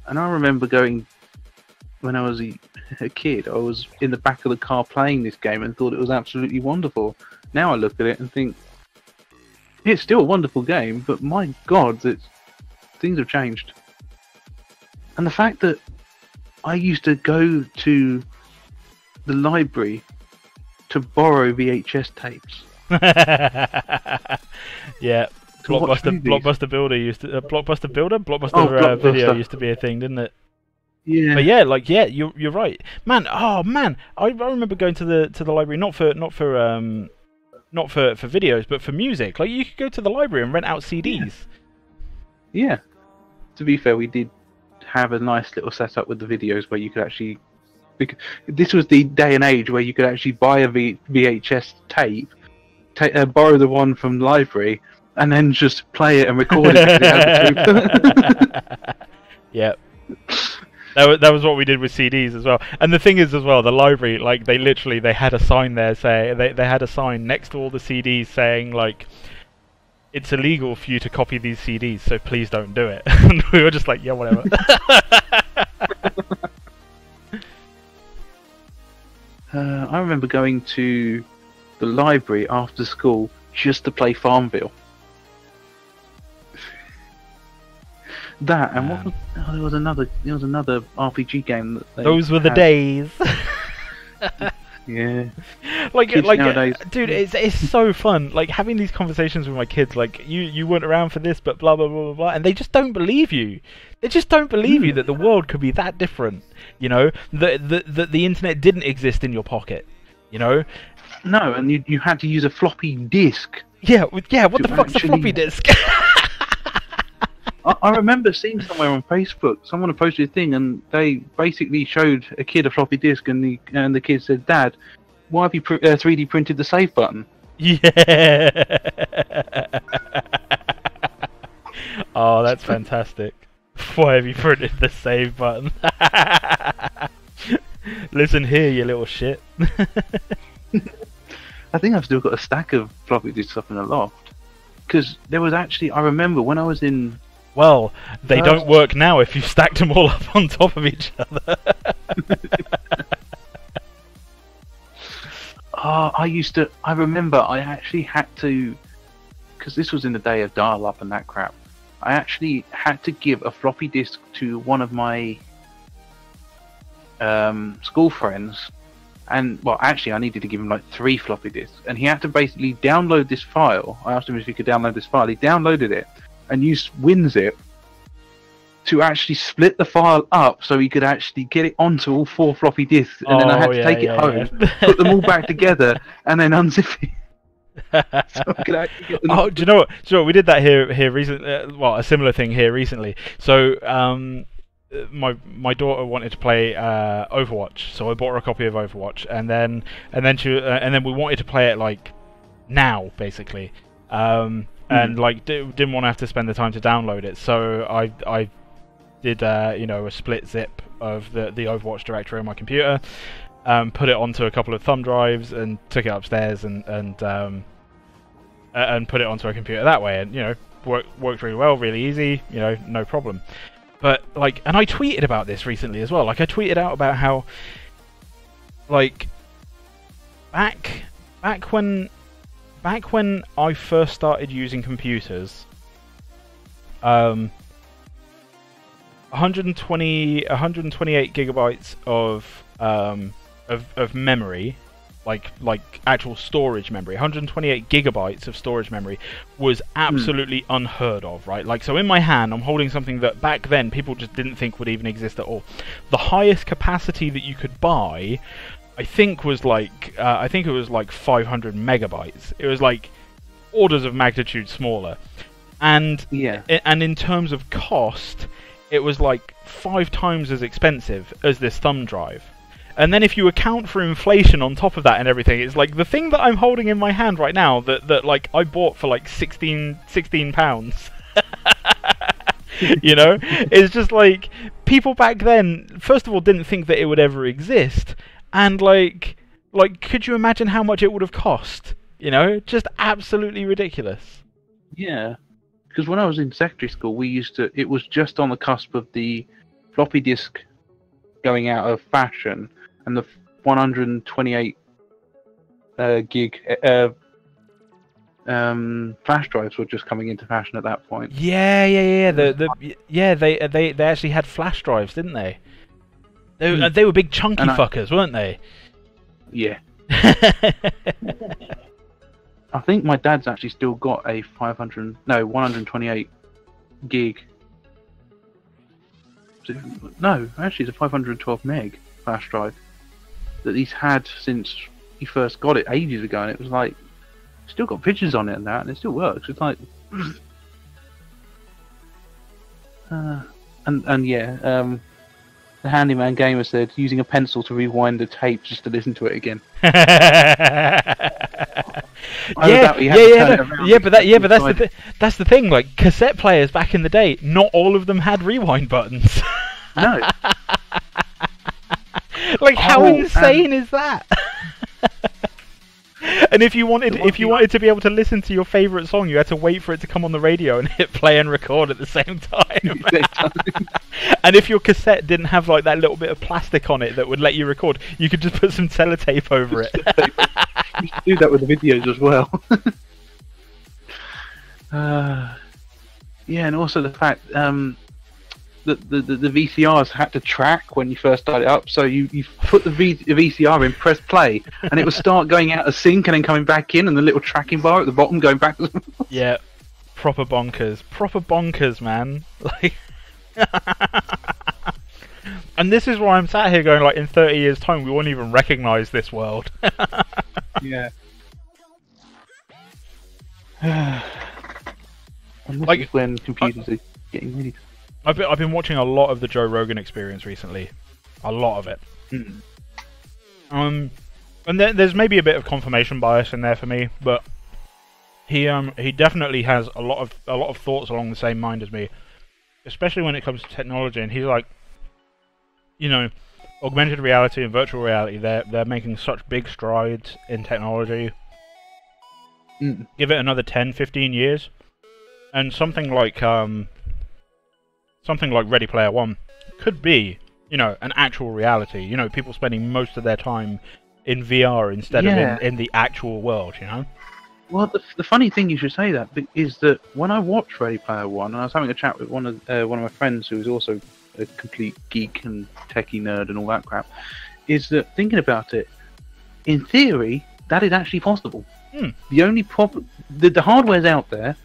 and I remember going. When I was a kid, I was in the back of the car playing this game and thought it was absolutely wonderful. Now I look at it and think, it's still a wonderful game, but my God, things have changed. And the fact that I used to go to the library to borrow VHS tapes. Yeah. Blockbuster Video used to be a thing, didn't it? Yeah. But yeah, you're right, man. Oh man, I remember going to the library not for videos, but for music. Like, you could go to the library and rent out CDs. Yeah. To be fair, we did have a nice little setup with the videos where you could actually. This was the day and age where you could actually buy a VHS tape, borrow the one from the library, and then just play it and record it. Yeah. That was what we did with CDs as well. And the thing is as well, the library, like, they had a sign there they had a sign next to all the CDs saying, like, it's illegal for you to copy these CDs, so please don't do it. And we were just like, yeah, whatever. I remember going to the library after school just to play Farmville. That and there was another RPG game that those were the days. Yeah. Like nowadays. Dude, it's so fun. Like, having these conversations with my kids, like, you weren't around for this, but blah blah blah blah blah, and they just don't believe you. They just don't believe you that the world could be that different. You know, that the internet didn't exist in your pocket. You know. No, and you had to use a floppy disk. Yeah. What the fuck's a floppy disk? I remember seeing somewhere on Facebook, someone had posted a thing, and they basically showed a kid a floppy disk, and the kid said, "Dad, why have you 3D printed the save button?" Yeah. Oh, that's fantastic. Why have you printed the save button? Listen here, you little shit. I think I've still got a stack of floppy disks up in the loft. Because there was actually, I remember when I was in... Well, they don't work now if you stacked them all up on top of each other. I remember I actually had to, because this was in the day of dial-up and that crap, I actually had to give a floppy disk to one of my school friends, and, well, actually I needed to give him like 3 floppy disks, and he had to basically download this file. I asked him if he could download this file. He downloaded it and used WinZip to actually split the file up so he could actually get it onto all 4 floppy disks, and then I had to take it home, put them all back together, and then unzip it. So I could actually get them do you know what? We did that here recently. Well, a similar thing here recently. So, my daughter wanted to play Overwatch, so I bought her a copy of Overwatch, and then we wanted to play it like now, basically, and like didn't want to have to spend the time to download it, so I did a split zip of the Overwatch directory on my computer, put it onto a couple of thumb drives, and took it upstairs and put it onto a computer that way, and worked really well, really easy, no problem. But like, and I tweeted about this recently as well. Like, I tweeted out about how, like, back when I first started using computers, 128 gigabytes of memory, like actual storage memory, 128 gigabytes of storage memory was absolutely unheard of, right? Like, so in my hand, I'm holding something that back then people just didn't think would even exist at all. The highest capacity that you could buy, I think, was like 500 megabytes. It was like orders of magnitude smaller, and in terms of cost, it was like 5 times as expensive as this thumb drive. And then if you account for inflation on top of that and everything, it's like the thing that I'm holding in my hand right now that like I bought for like 16 pounds. It's just like, people back then, first of all, didn't think that it would ever exist, and like could you imagine how much it would have cost? Just absolutely ridiculous. Yeah, because when I was in secondary school, it was just on the cusp of the floppy disk going out of fashion, and the 128 gig flash drives were just coming into fashion at that point. Yeah. They actually had flash drives, didn't they? They were big chunky fuckers, weren't they? Yeah. I think my dad's actually still got a 128 gig. No, actually, it's a 512 meg flash drive that he's had since he first got it ages ago, and it was like, still got pictures on it and that, and it still works. It's like, the handyman gamer said using a pencil to rewind the tape just to listen to it again. But that's the thing. Like, cassette players back in the day, not all of them had rewind buttons. No. Like, how insane is that? And if you wanted to be able to listen to your favourite song, you had to wait for it to come on the radio and hit play and record at the same time. And if your cassette didn't have like that little bit of plastic on it that would let you record, you could just put some sellotape over it. You should do that with the videos as well. And also the fact that the VCRs had to track when you first started up, so you put the VCR in, press play, and it would start going out of sync and then coming back in, and the little tracking bar at the bottom going back. Yeah, proper bonkers, man. Like, and this is why I'm sat here going, like, in 30 years' time, we won't even recognise this world. Yeah. Like, when computers getting ready. I've been watching a lot of the Joe Rogan Experience recently, a lot of it. And there's maybe a bit of confirmation bias in there for me, but he definitely has a lot of thoughts along the same mind as me, especially when it comes to technology. And he's like, you know, augmented reality and virtual reality, they're making such big strides in technology. Give it another 10, 15 years, and something like Ready Player One could be, you know, an actual reality. You know, people spending most of their time in VR instead of in the actual world, you know? Well, the funny thing you should say that is that when I watched Ready Player One, and I was having a chat with one of my friends who is also a complete geek and techie nerd and all that crap, is that thinking about it, in theory, that is actually possible. The only problem, the hardware's out there,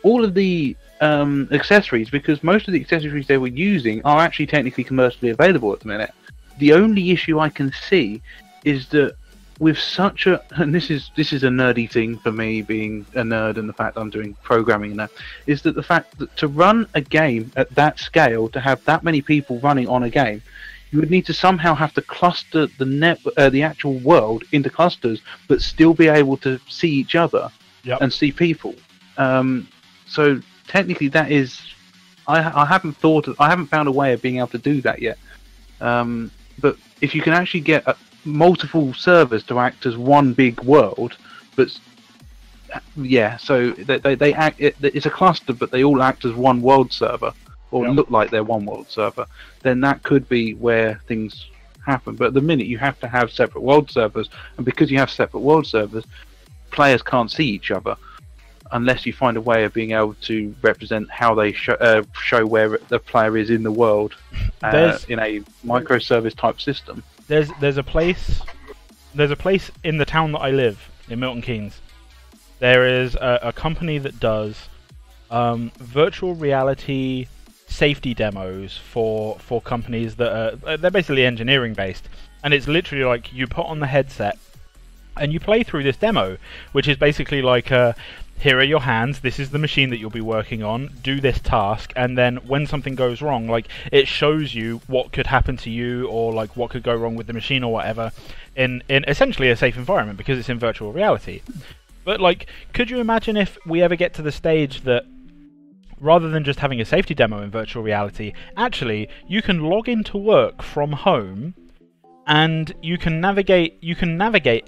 all of the accessories, because most of the accessories they were using are actually technically commercially available at the minute. The only issue I can see is that with such a, and this is a nerdy thing for me, being a nerd, and the fact that I'm doing programming and that, is that the fact that to run a game at that scale, to have that many people running on a game, you would need to somehow have to cluster the actual world into clusters, but still be able to see each other and see people. So technically, that is, I haven't found a way of being able to do that yet. But if you can actually get multiple servers to act as one big world, but so they act. It's a cluster, but they all act as one world server, or look like they're one world server. Then that could be where things happen. But at the minute, you have to have separate world servers, and because you have separate world servers, players can't see each other unless you find a way of being able to represent how they show where the player is in the world in a microservice type system. There's a place in the town that I live, in Milton Keynes. There is a company that does virtual reality safety demos for companies that they're basically engineering based, and it's literally like you put on the headset and you play through this demo, which is basically like here are your hands, this is the machine that you'll be working on, do this task, and then when something goes wrong, like, it shows you what could happen to you, or like what could go wrong with the machine or whatever, in essentially a safe environment, because it's in virtual reality. But like, could you imagine if we ever get to the stage that rather than just having a safety demo in virtual reality, actually you can log into work from home and you can navigate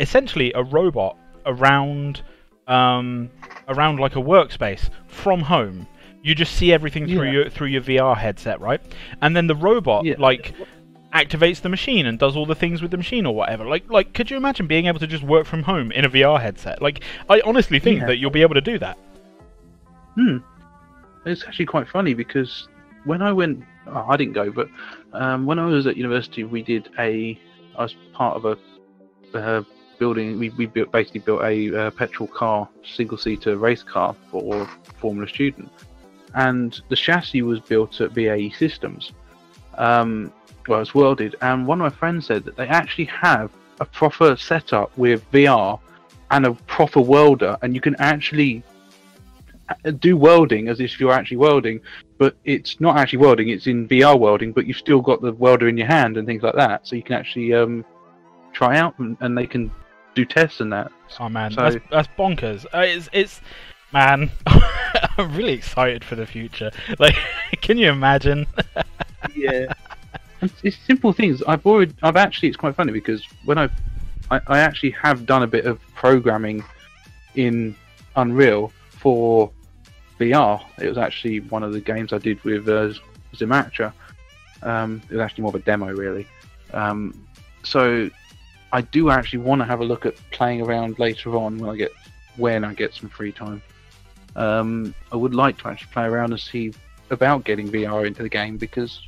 essentially a robot around like a workspace from home. You just see everything through your VR headset, right? And then the robot like activates the machine and does all the things with the machine or whatever. Like could you imagine being able to just work from home in a VR headset? Like, I honestly think that you'll be able to do that. It's actually quite funny because when I went, I didn't go, but when I was at university, I was part of a building. We basically built a petrol car, single-seater race car for Formula Student, and the chassis was built at BAE Systems. Well, it's welded, and one of my friends said that they actually have a proper setup with VR and a proper welder, and you can actually do welding as if you're actually welding, but it's not actually welding, it's in VR welding, but you've still got the welder in your hand and things like that, so you can actually try out, and they can do tests and that. Oh man, so that's bonkers. It's man, I'm really excited for the future. Like, can you imagine? Yeah, it's simple things. It's quite funny because when I actually have done a bit of programming in Unreal for VR. It was actually one of the games I did with Zimatra. It was actually more of a demo, really. So I do actually want to have a look at playing around later on when I get some free time. I would like to actually play around and see about getting VR into the game, because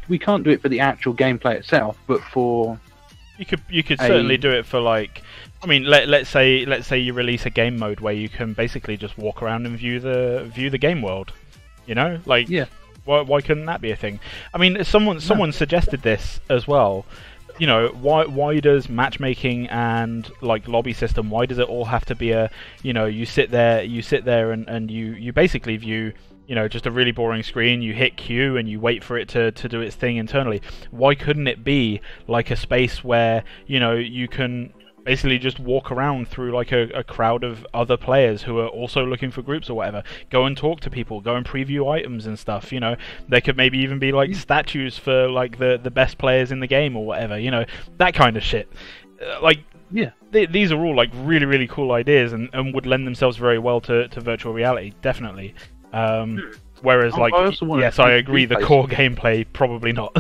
we can't do it for the actual gameplay itself, but for you could certainly do it for, like, I mean, let's say you release a game mode where you can basically just walk around and view the game world. You know, like, why couldn't that be a thing? I mean, someone suggested this as well. You know, why does matchmaking and like lobby system, why does it all have to be a, you know, you sit there and you basically view, you know, just a really boring screen. You hit Q and you wait for it to do its thing internally. Why couldn't it be like a space where, you know, you can basically just walk around through like a crowd of other players who are also looking for groups or whatever, go and talk to people, go and preview items and stuff, you know. There could maybe even be like statues for like the best players in the game or whatever, you know, that kind of shit. These are all like really, really cool ideas and would lend themselves very well to virtual reality, definitely. Whereas like, yes, I agree, the core gameplay, probably not.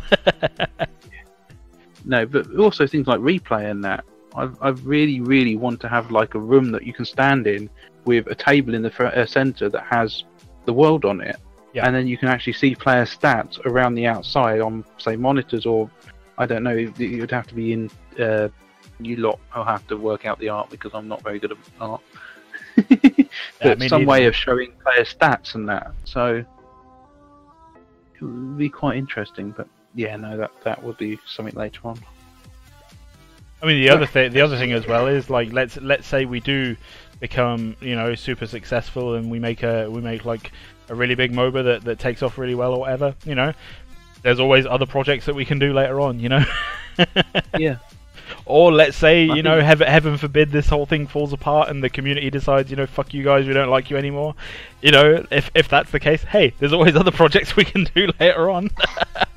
No, but also things like replay and that. I really, really want to have like a room that you can stand in with a table in the center that has the world on it, and then you can actually see player stats around the outside on, say, monitors, or I don't know. It would have to be in. You lot, I'll have to work out the art because I'm not very good at art. But some way of showing player stats and that, so it would be quite interesting. But yeah, no, that would be something later on. I mean, the other thing as well is like, let's say we do become, you know, super successful and we make like a really big MOBA that takes off really well or whatever, you know. There's always other projects that we can do later on, you know. Yeah. Or let's say, you know, heaven forbid this whole thing falls apart and the community decides, you know, fuck you guys, we don't like you anymore. You know, if that's the case, hey, there's always other projects we can do later on.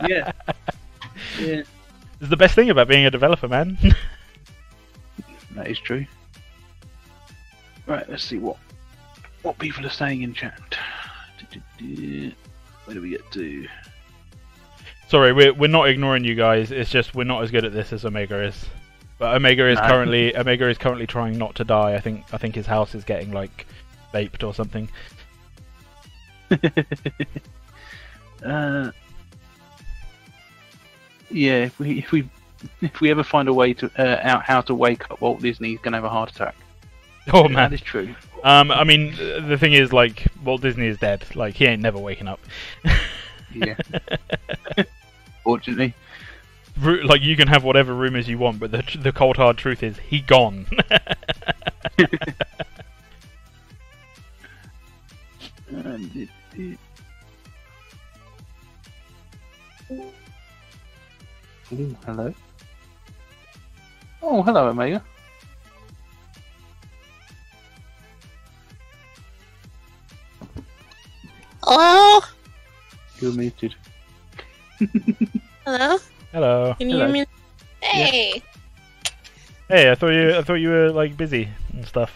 Yeah. Yeah. It's the best thing about being a developer, man. That is true. Right, let's see what people are saying in chat. Where do we get to? Sorry, we're not ignoring you guys. It's just we're not as good at this as Omega is. But Omega is currently trying not to die. I think his house is getting like vaped or something. Yeah, if we ever find a way to out how to wake up Walt Disney, he's gonna have a heart attack. Oh man, that is true. I mean, the thing is, like, Walt Disney is dead. Like, he ain't never waking up. Yeah. Fortunately. Like, you can have whatever rumors you want, but the cold hard truth is, he gone. Ooh, hello. Oh, hello, Omega. Hello? You're muted. Hello? Hello. Can you hear me? Hey! Hey, I thought you were like busy and stuff.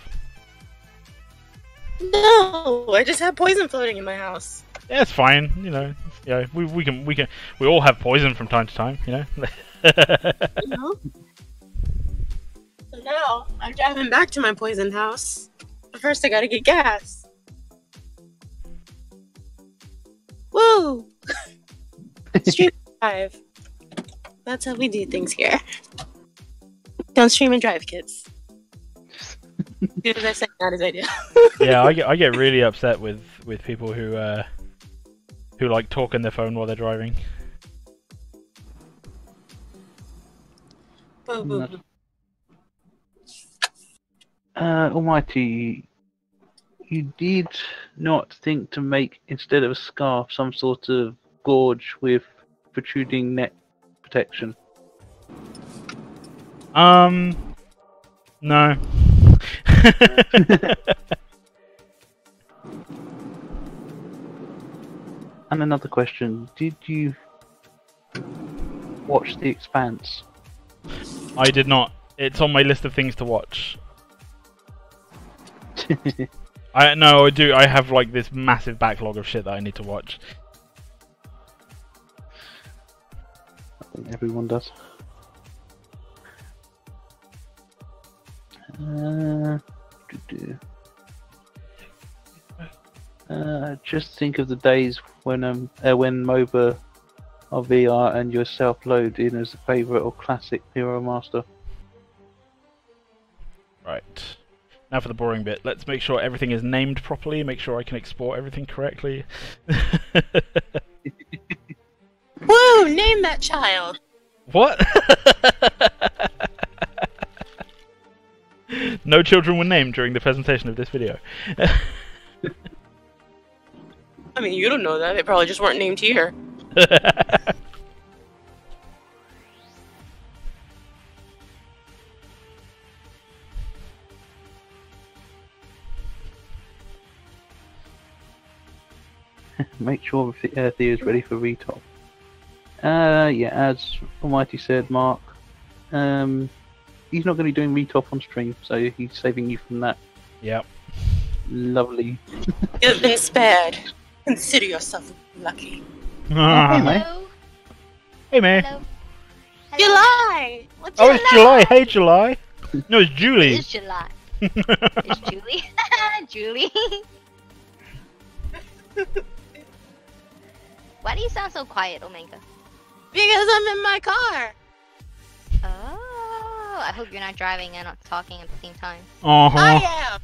No, I just had poison floating in my house. Yeah, it's fine. You know, yeah, we all have poison from time to time. You know. You know? So now I'm driving back to my poisoned house. But first, I gotta get gas. Woo! Stream and drive. That's how we do things here. Don't stream and drive, kids. Do as I say, not as I do. Yeah, I get really upset with people who like talk on their phone while they're driving. Almighty, you did not think to make, instead of a scarf, some sort of gorge with protruding neck protection? No. And another question, did you watch The Expanse? I did not. It's on my list of things to watch. I do. I have like this massive backlog of shit that I need to watch. I think everyone does. Just think of the days when MOBA or VR and yourself load in as a favourite or classic Hero Master. Right. Now for the boring bit. Let's make sure everything is named properly, make sure I can export everything correctly. Woo! Name that child! What? No children were named during the presentation of this video. I mean, you don't know that. They probably just weren't named here. Make sure Theo's ready for retop. Yeah, as Almighty said, Mark, he's not going to be doing retop on stream, so he's saving you from that. Yep. Lovely. You've been spared. Consider yourself lucky. Hey, mate. Hello. Hey, man. Hello. July! What's Oh, it's July. Hey, July. No, it's Julie. It's July. It's Julie. Julie. Why do you sound so quiet, Omega? Because I'm in my car. Oh, I hope you're not driving and not talking at the same time. Uh-huh. I am.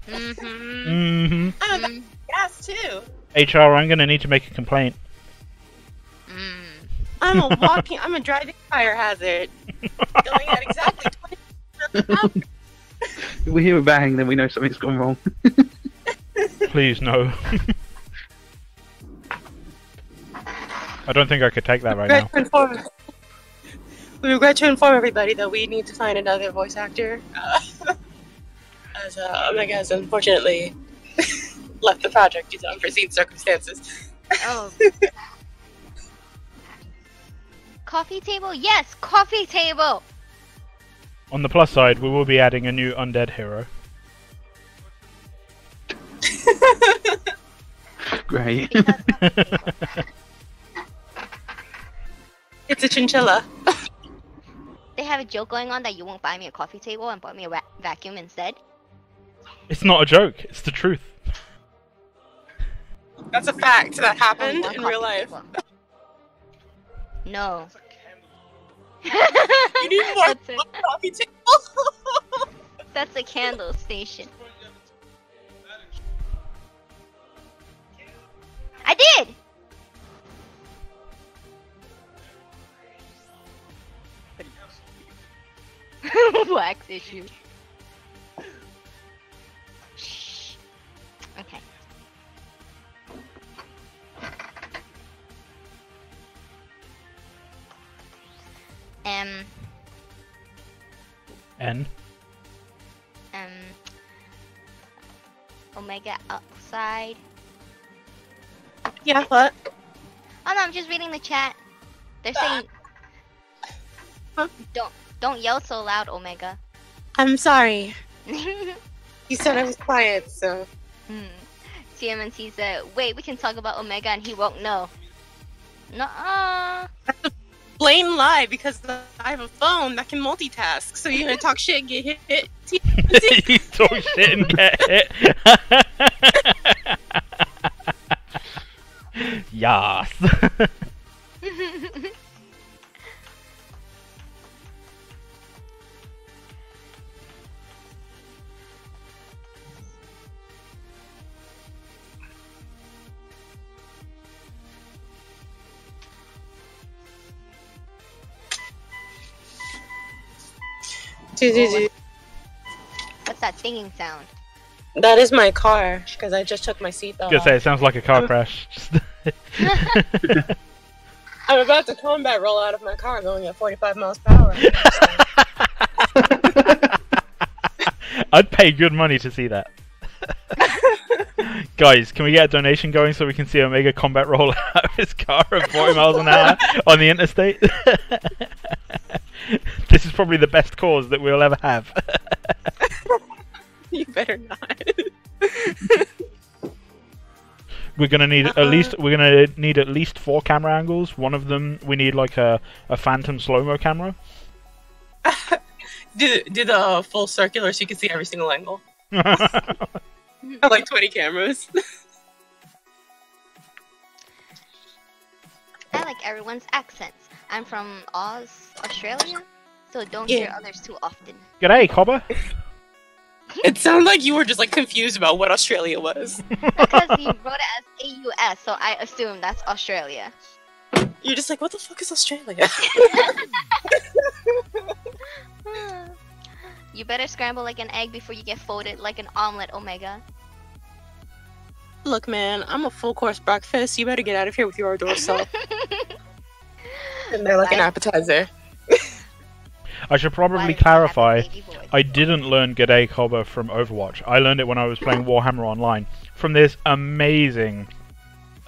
Mm-hmm. Mm-hmm. I'm about gas too. HR, I'm gonna need to make a complaint. I'm a driving fire hazard. Going at exactly 20 miles an hour. If we hear a bang, then we know something's gone wrong. Please, no. I don't think I could take that right now. We regret to inform everybody that we need to find another voice actor. As Omega has unfortunately left the project due to unforeseen circumstances. Oh. Coffee table? Yes, coffee table! On the plus side, we will be adding a new undead hero. Great. It's a chinchilla. They have a joke going on that you won't buy me a coffee table and buy me a vacuum instead. It's not a joke, it's the truth. That's a fact that happened Only in one real coffee life. table. No. You need more That's a- coffee table. That's a candle station. I did! Wax issue. Shh. Okay. N. Omega outside. Yeah, what? Oh no, I'm just reading the chat. They're saying, Huh? don't yell so loud, Omega. I'm sorry. You said I was quiet, so. TMNT said, wait, we can talk about Omega and he won't know. Nuh-uh. Blatant lie because I have a phone that can multitask. So you're gonna talk shit and get hit. You talk shit and get hit. Yas. What's that singing sound? That is my car because I just took my seatbelt I was gonna say, it sounds like a car crash. I'm about to combat roll out of my car going at 45 miles per hour. I'd pay good money to see that. Guys, can we get a donation going so we can see Omega Combat roll out of his car at 40 miles an hour on the interstate? This is probably the best cause that we'll ever have. You better not. We're gonna need at least 4 camera angles. One of them we need like a phantom slow-mo camera. do the full circular so you can see every single angle. I like 20 cameras. I like everyone's accents. I'm from Australia, so don't hear others too often. G'day, Cobber. It sounded like you were just like confused about what Australia was. Because you wrote it as AUS, so I assume that's Australia. You're just like, what the fuck is Australia? You better scramble like an egg before you get folded like an omelet, Omega. Look, man, I'm a full course breakfast. You better get out of here with your outdoor self. And they're like an appetizer. I should probably clarify, I didn't learn G'day Cobber from Overwatch. I learned it when I was playing Warhammer Online from this amazing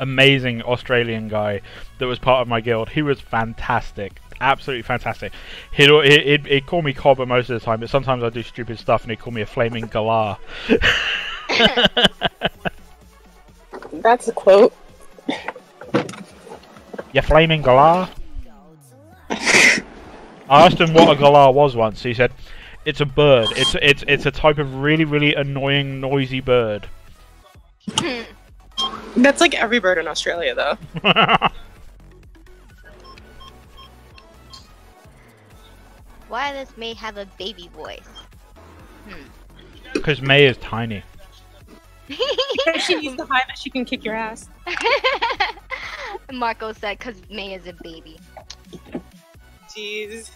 Australian guy that was part of my guild. He was fantastic. Absolutely fantastic. He'd call me Cobber most of the time, but sometimes I do stupid stuff and he'd call me a flaming galah. That's a quote. You flaming galah? I asked him what a galah was once. He said, "It's a bird. It's a type of really, really annoying, noisy bird." That's like every bird in Australia, though. Why does May have a baby voice? Because May is tiny. She needs to hide that she can kick your ass. Marco said, "Because May is a baby." Jeez.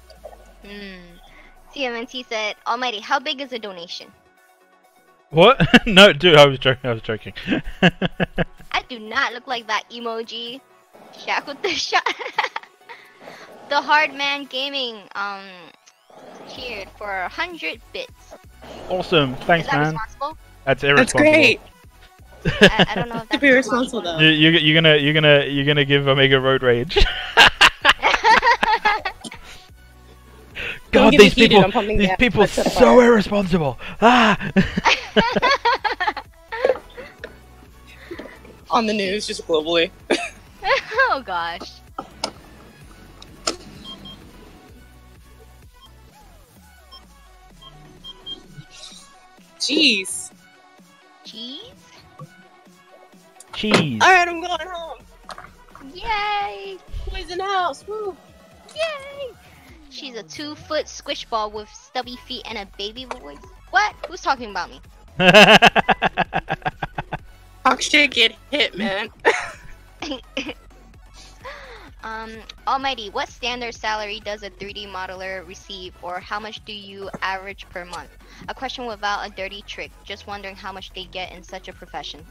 CMNT said, "Almighty, how big is a donation?" What? No, dude, I was joking. I do not look like that emoji. Shaq with the shot. The Hard Man Gaming cheered for 100 bits. Awesome, thanks, Is that man. responsible? That's irresponsible. That's great. I don't know if To that's be responsible, though. You're gonna give Omega road rage. Don't God, get me these heated, people, I'm pumping these gas. people Let's set a so fire. irresponsible. Ah. On the news, just globally. Oh gosh. Jeez. Cheese? Cheese. Alright, I'm going home. Yay! Boys in the house. Woo. Yay! She's a 2-foot squish ball with stubby feet and a baby voice. What? Who's talking about me? Talk shit, get hit, man. Almighty, what standard salary does a 3D modeler receive, or how much do you average per month? A question without a dirty trick. Just wondering how much they get in such a profession.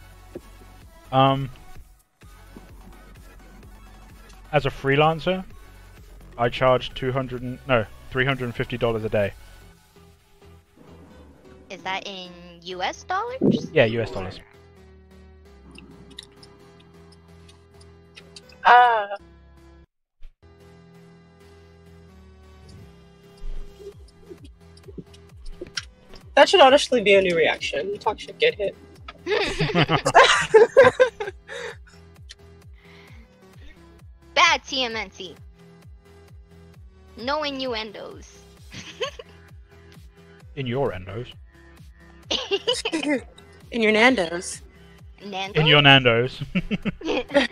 As a freelancer, I charge $350 a day. Is that in US dollars? Yeah, US dollars. That should honestly be a new reaction. You talk shit, get hit. Bad TMNT. No innuendos. In your endos. In your Nando's. Nando? In your Nando's. Nando.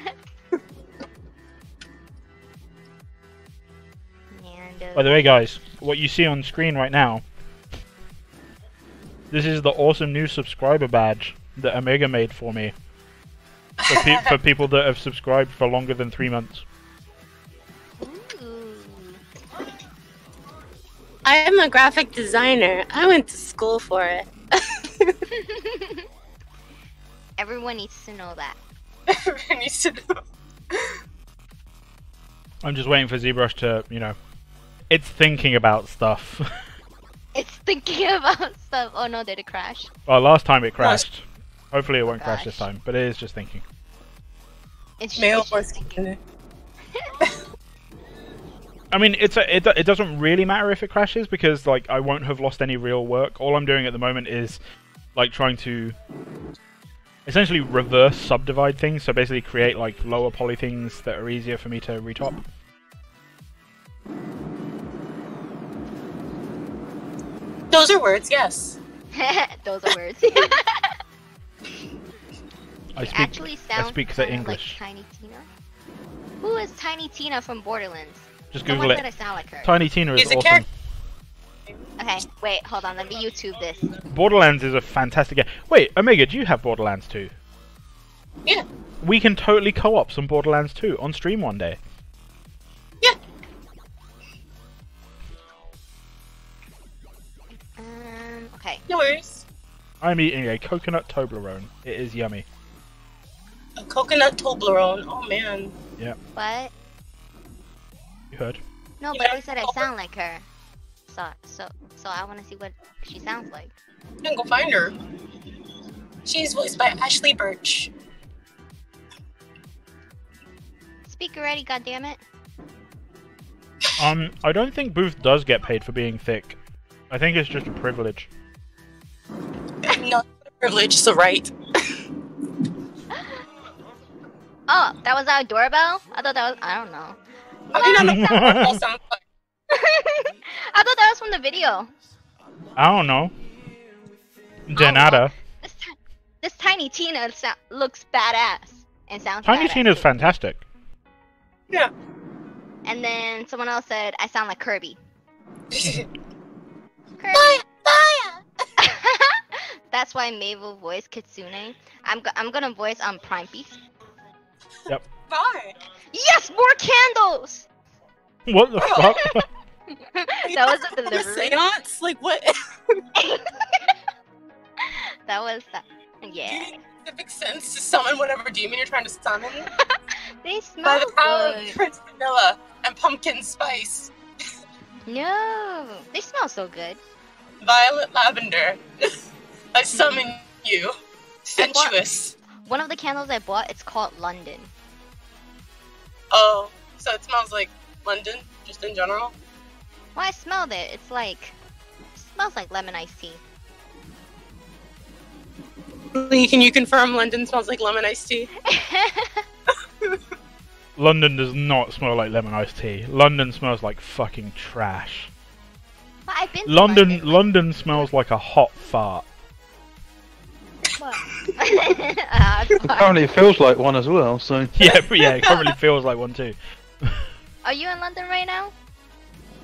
By the way, guys, what you see on screen right now, this is the awesome new subscriber badge that Omega made for me. For people that have subscribed for longer than 3 months. Ooh. I am a graphic designer. I went to school for it. Everyone needs to know that. Everyone needs to know. I'm just waiting for ZBrush to, it's thinking about stuff. It's thinking about stuff. Oh no, did it crash? Well, last time it crashed. Hopefully it won't crash Gosh. this time, but it is just thinking. It's Male it's voice. thinking. I mean, it doesn't really matter if it crashes because I won't have lost any real work. All I'm doing at the moment is trying to essentially reverse subdivide things. So basically create lower poly things that are easier for me to retop. Those are words, yes. Those are words. I Actually sounds speak the kinda English. Like Tiny Tina. Who is Tiny Tina from Borderlands? Just Someone Google said it. I sound like her. Tiny Tina is He's a awesome. character. Okay, wait, hold on. Let me YouTube this. Borderlands is a fantastic game. Wait, Omega, do you have Borderlands 2? Yeah. We can totally co-op some Borderlands 2 on stream one day. Yeah. Okay. No worries. I'm eating a coconut Toblerone. It is yummy. A coconut Toblerone. Oh man. What? You heard? No, but they said I sound like her. So I want to see what she sounds like. Then go find her. She's voiced by Ashley Birch. Speak already, goddammit. I don't think Booth does get paid for being thick. I think it's just a privilege. No, privilege, it's a right. Oh, that was our doorbell? I thought that was, I don't know. I mean, I know what doorbell sounds like. I thought that was from the video. I don't know. Denada. This Tiny Tina looks badass and sounds Tiny badass. Tina's fantastic. Yeah. And then someone else said, I sound like Kirby. Kirby. That's why Mabel voiced Kitsune. I'm gonna voice Prime Beast. Yep. Bye. Yes, more candles! What the fuck? That was a delivery. Seance? Like what? That was that. Yeah. Specific sense to summon whatever demon you're trying to summon. They By smell the power good. of Prince Vanilla and pumpkin spice. No, they smell so good. Violet lavender. I summon you. Sensuous. One of the candles I bought, it's called London. Oh, so it smells like London, just in general? Well, I smelled it. It smells like lemon iced tea. Can you confirm London smells like lemon iced tea? London does not smell like lemon iced tea. London smells like fucking trash. Well, I've been to London smells like a hot fart. What? Apparently, it feels like one as well. So Yeah, it probably feels like one too. Are you in London right now?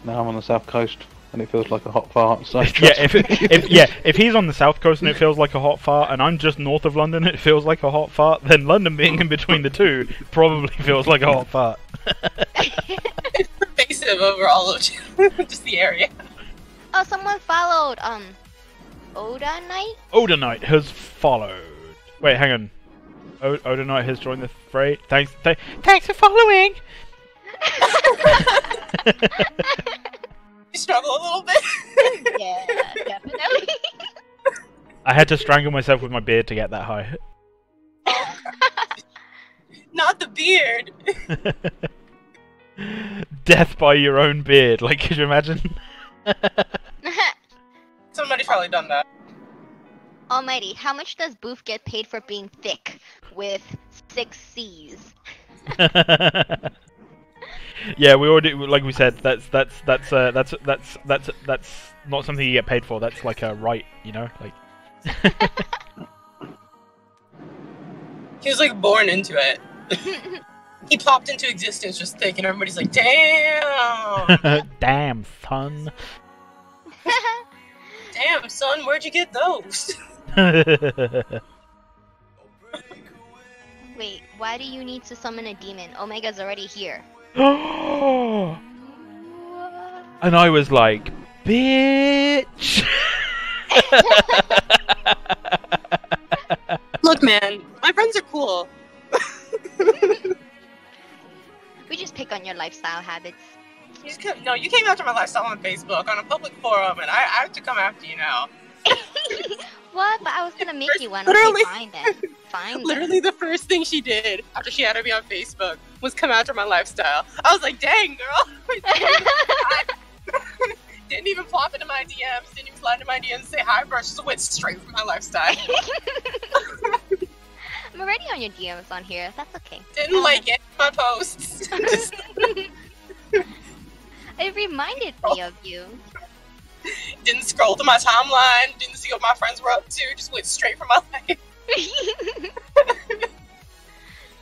now I'm on the south coast, and it feels like a hot fart. So Yeah, if he's on the south coast and it feels like a hot fart, and I'm just north of London, it feels like a hot fart. Then London being in between the two probably feels like a hot fart. It's pervasive over all of just the area. Oh, someone followed Oda Knight. Odinite has followed. Wait, hang on. Odinite has joined the fray. Thanks for following. You struggle a little bit. Yeah, definitely. I had to strangle myself with my beard to get that high. Not the beard. Death by your own beard. Like, could you imagine? Somebody's probably done that. Almighty, how much does Booth get paid for being thick with 6 C's? Yeah, we already, like we said, that's not something you get paid for. That's like a right, you know, like. He was like born into it. He popped into existence just thick, and everybody's like, "Damn, Damn, son. damn, son, where'd you get those?" Wait, why do you need to summon a demon? Omega's already here. And I was like, bitch. Look, man, my friends are cool. We just pick on your lifestyle habits. You came after my lifestyle on Facebook on a public forum, and I have to come after you now. What? But I was gonna make you one. Literally. Okay, fine then. Fine. Literally, the first thing she did after she added me on Facebook was come after my lifestyle. I was like, "Dang, girl!" Didn't even plop into my DMs. Didn't even slide into my DMs and say hi first. Just went straight for my lifestyle. I'm already on your DMs on here. That's okay. Didn't like it. My posts. Just It reminded me of you. didn't scroll through my timeline. Didn't see what my friends were up to. Just went straight for my life.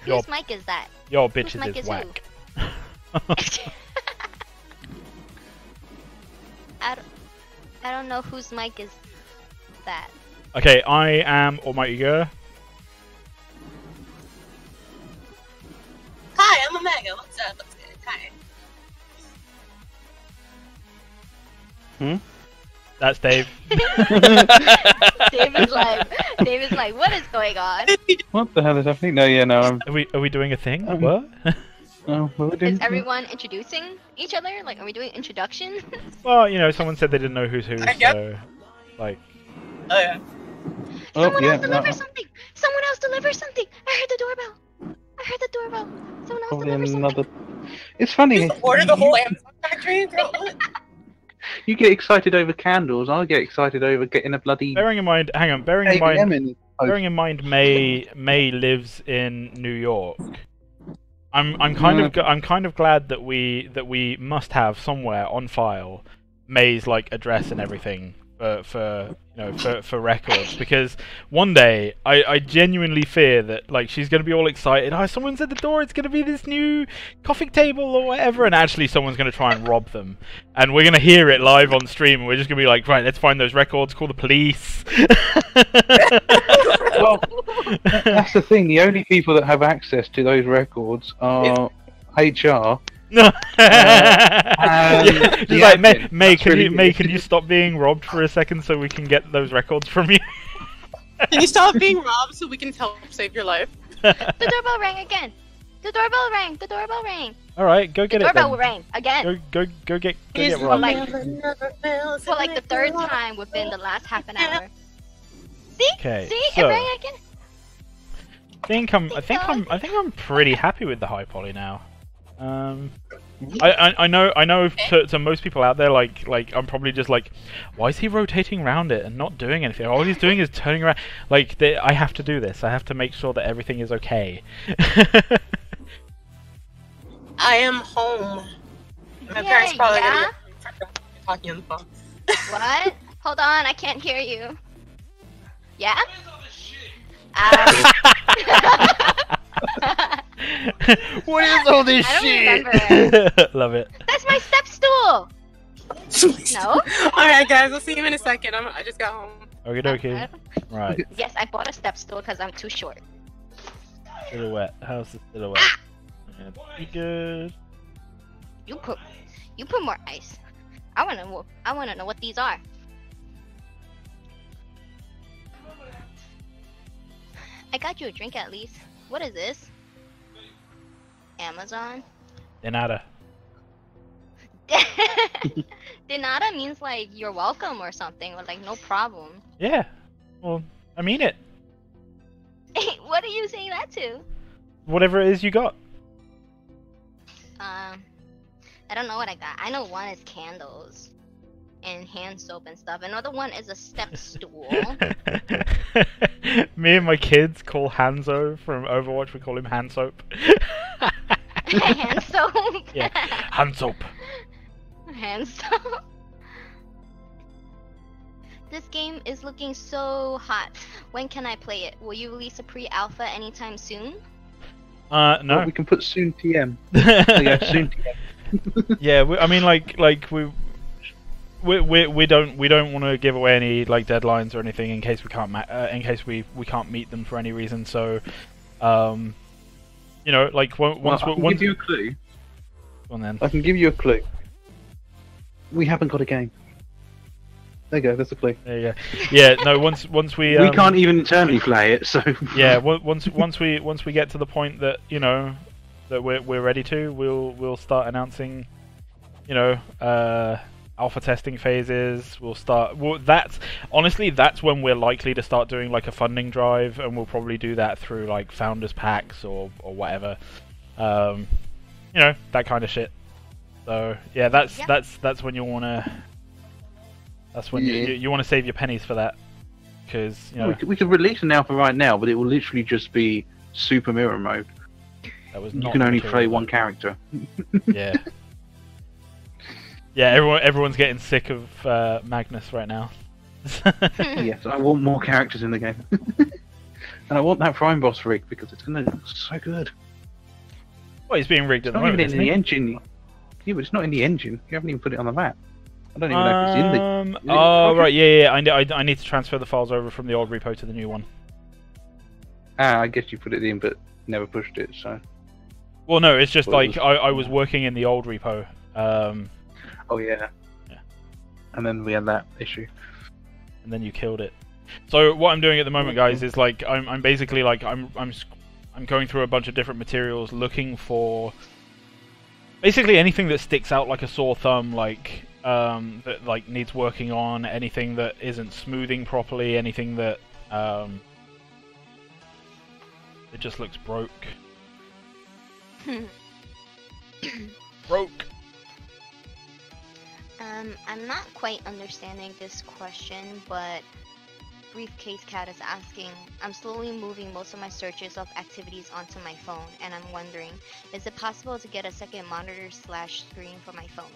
Whose mic is that? Your Whose bitches mic is is whack. I don't know whose mic is that. Okay, I am Almighty Gur. Hi, I'm Omega. What's up? What's good? Hi. That's Dave. David's like, what is going on? What the hell is happening? No, yeah, no. Are we doing a thing? Um, What? Is everyone introducing each other? Like, are we doing introduction? Well, you know, someone said they didn't know who's who, Yep. so like. Oh yeah. Someone else no. deliver something! Someone else deliver something! I heard the doorbell! I heard the doorbell! Someone else Probably deliver something! another. It's funny. Just order the whole Amazon factory, girl. What? You get excited over candles. I get excited over getting a bloody Bearing in mind, hang on. Bearing in ABM mind, in. bearing in mind, May lives in New York. I'm kind of glad that we must have somewhere on file May's like address and everything for records, because one day I genuinely fear that like she's gonna be all excited. Oh, someone's at the door. It's gonna be this new coffee table or whatever, and actually someone's gonna try and rob them, and we're gonna hear it live on stream, and we're just gonna be like, right, let's find those records, call the police. Well, that's the thing. The only people that have access to those records are HR. No. And Just the like admin. May, That's really can you stop being robbed for a second so we can get those records from you? Can you stop being robbed so we can help save your life? The doorbell rang again! The doorbell rang! The doorbell rang! All right, go get The it doorbell then. rang again! Go get Is robbed. like- For For like the third time within the last half an hour. See? Okay, See? so- It rang again! I think I'm pretty happy with the high poly now. I know to most people out there, like I'm probably just like, why is he rotating around it and not doing anything? All he's doing is turning around. Like I have to do this. I have to make sure that everything is okay. I am home. My Yeah, parents probably yeah? gonna be talking on the phone. What? Hold on, I can't hear you. Yeah? What is all this I don't shit? Love it. That's my step stool! No? Alright, guys, I'll see you in a second. I just got home. Okie dokie. Right. Yes, I bought a step stool because I'm too short. Silhouette. How's the silhouette? Yeah, pretty good. You put more ice. I wanna know what these are. I got you a drink at least. What is this? Amazon? De nada. De nada means like you're welcome or something, or like no problem. Yeah. Well, I mean it. What are you saying that to? Whatever it is you got. I don't know what I got. I know one is candles and hand soap and stuff. Another one is a step stool. Me and my kids call Hanzo from Overwatch. We call him Hand Soap. Hand soap? Yeah, Hand Soap. Hand soap? This game is looking so hot. When can I play it? Will you release a pre-alpha anytime soon? No. Well, we can put soon TM. Oh, yeah, soon TM. Yeah, I mean, like we don't want to give away any like deadlines or anything in case we can't we can't meet them for any reason. So, you know, like once I can give you a clue. Go on then. I can give you a clue. We haven't got a game. There you go. That's a clue. There you go. Yeah, no. Once we We can't even internally play it, so yeah. Once we get to the point that you know that we're ready to, we'll start announcing, you know, alpha testing phases. We'll start. That's honestly when we're likely to start doing like a funding drive, and we'll probably do that through like founders packs or whatever. You know, that kind of shit. So yeah, that's when you wanna. That's when you want to save your pennies for that, because you know we could release an alpha right now, but it will literally just be super mirror mode. that was You not can only material, play but- one character. Yeah. Yeah, everyone's getting sick of Magnus right now. Yes, I want more characters in the game, and I want that Prime Boss rig because it's gonna look so good. Well, he's being rigged It's at the not even moment, in isn't the he? engine. Yeah, but it's not in the engine. You haven't even put it on the map. I don't even know if it's in the. is it Oh project? right, yeah. I need to transfer the files over from the old repo to the new one. I guess you put it in, but never pushed it. So. Well, no, it's just Well, like I was working in the old repo. Oh yeah. and then we had that issue. And then you killed it. So what I'm doing at the moment, guys, is like I'm basically like I'm going through a bunch of different materials, looking for basically anything that sticks out like a sore thumb, like that like needs working on, anything that isn't smoothing properly, anything that it just looks broke. Broke. I'm not quite understanding this question, but Briefcase Cat is asking, I'm slowly moving most of my searches of activities onto my phone, and I'm wondering, is it possible to get a second monitor / screen for my phone?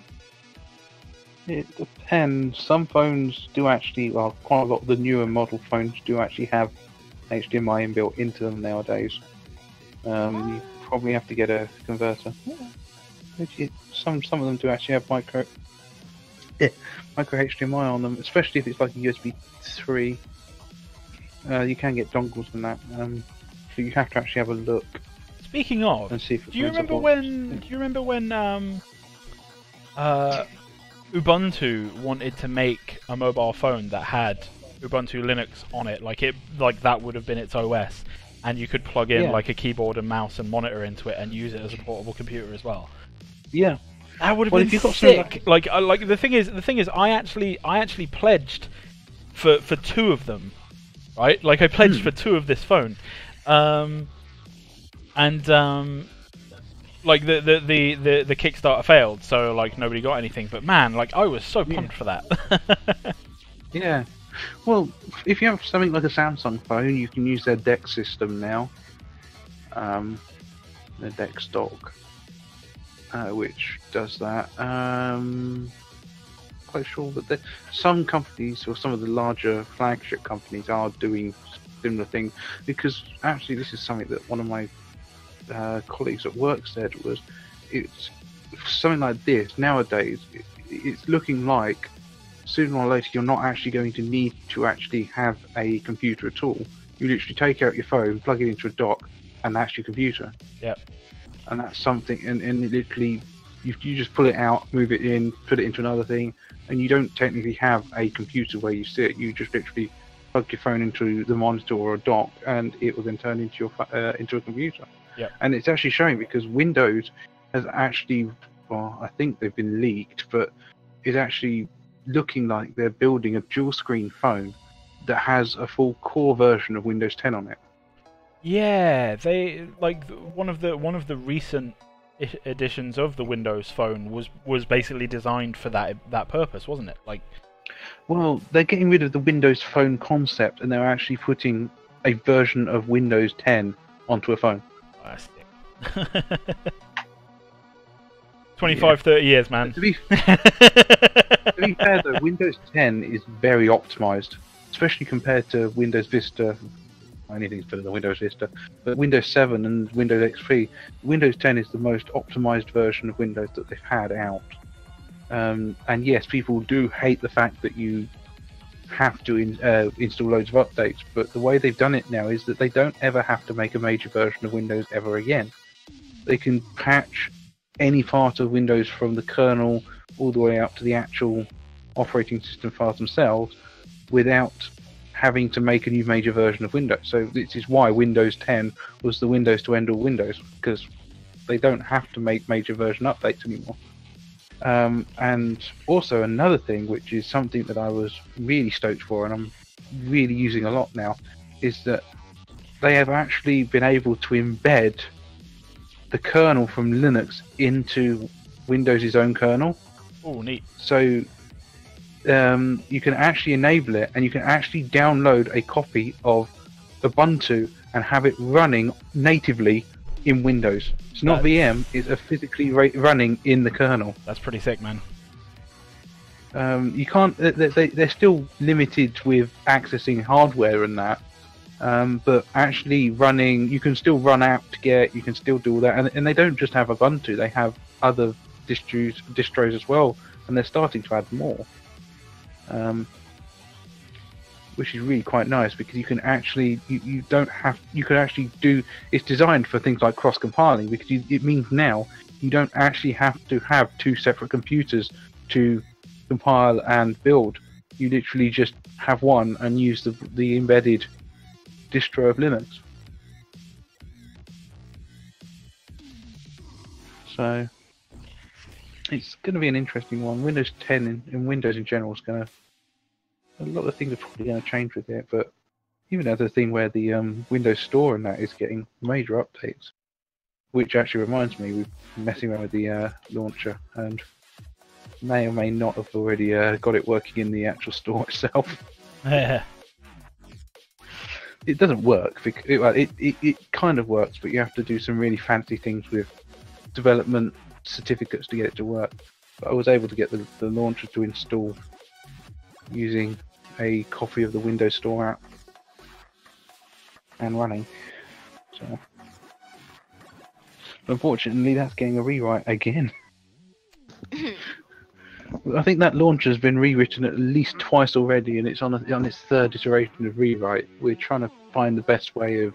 It depends. Some phones do actually, well, quite a lot of the newer model phones do actually have HDMI inbuilt into them nowadays. You probably have to get a converter. Some of them do actually have micro HDMI on them, especially if it's like a USB 3. You can get dongles from that, but you have to actually have a look. Speaking of, and see if do you remember when Ubuntu wanted to make a mobile phone that had Ubuntu Linux on it, like that would have been its OS, and you could plug in like a keyboard and mouse and monitor into it and use it as a portable computer as well. Yeah, that would have been sick. Like the thing is, I actually pledged for 2 of them, right? Like I pledged for 2 of this phone, like the Kickstarter failed, so like nobody got anything. But man, like I was so pumped for that. Yeah. Well, if you have something like a Samsung phone, you can use their DeX system now. The DeX dock, which does that. Quite sure that some companies, or some of the larger flagship companies, are doing similar things. Because actually, this is something that one of my colleagues at work said was, it's something like this nowadays. It's looking like sooner or later you're not actually going to need to actually have a computer at all. You literally take out your phone, plug it into a dock, and that's your computer. Yep. And that's something, and it literally you just pull it out, move it in, put it into another thing, and you don't technically have a computer where you sit. You just literally plug your phone into the monitor or a dock, and it will then turn into into a computer. Yep. And it's actually showing, because Windows has actually, well, I think they've been leaked, but it's actually looking like they're building a dual screen phone that has a full core version of Windows 10 on it. Yeah, they like one of the recent editions of the Windows Phone was basically designed for that purpose, wasn't it? Like, well, they're getting rid of the Windows Phone concept, and they're actually putting a version of Windows 10 onto a phone. 25, 30 years, man. To be fair though, Windows 10 is very optimized, especially compared to Windows Vista. Anything's better than Windows Vista, but Windows 7 and Windows XP, Windows 10 is the most optimized version of Windows that they've had out. And yes, people do hate the fact that you have to install loads of updates, but the way they've done it now is that they don't ever have to make a major version of Windows ever again. They can patch any part of Windows from the kernel all the way up to the actual operating system files themselves without having to make a new major version of Windows. So this is why Windows 10 was the Windows to end all Windows, because they don't have to make major version updates anymore. And also another thing, which is something that I was really stoked for and I'm really using a lot now, is that they have actually been able to embed the kernel from Linux into Windows' own kernel. Oh, neat. So you can actually enable it, and you can actually download a copy of Ubuntu and have it running natively in Windows. It's not VM, it's physically running in the kernel. That's pretty sick, man. You can't. They're still limited with accessing hardware and that, but actually running, you can still run apt-get, you can still do all that, and they don't just have Ubuntu, they have other distros as well, and they're starting to add more, which is really quite nice, because you can actually you can actually do. It's designed for things like cross-compiling, because it means now you don't actually have to have 2 separate computers to compile and build. You literally just have one and use the embedded distro of Linux. So it's going to be an interesting one. Windows 10 and Windows in general is going to, a lot of things are probably going to change with it, but even as a thing where the Windows Store and that is getting major updates, which actually reminds me, we're messing around with the launcher and may or may not have already got it working in the actual store itself. Yeah. It doesn't work. It kind of works, but you have to do some really fancy things with development certificates to get it to work. But I was able to get the launcher to install using a copy of the Windows Store app and running. So unfortunately, that's getting a rewrite again. I think that launcher has been rewritten at least twice already, and it's on its third iteration of rewrite. We're trying to find the best way of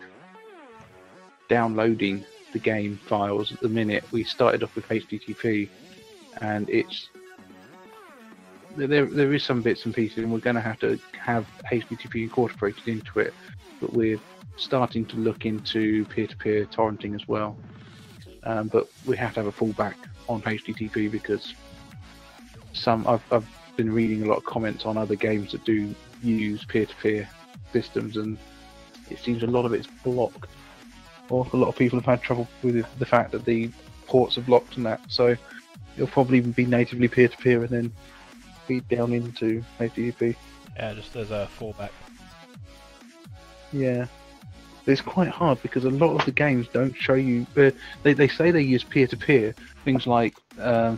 downloading the game files at the minute. We started off with HTTP, and there is some bits and pieces, and we're going to have HTTP incorporated into it, but we're starting to look into peer-to-peer torrenting as well. But we have to have a fallback on HTTP because I've been reading a lot of comments on other games that do use peer-to-peer systems, and it seems a lot of it's blocked. Or a lot of people have had trouble with the fact that the ports are blocked and that. So it'll probably be natively peer-to-peer and then feed down into HTTP. Yeah, just as a fallback. Yeah. It's quite hard because a lot of the games don't show you. They say they use peer-to-peer. Things like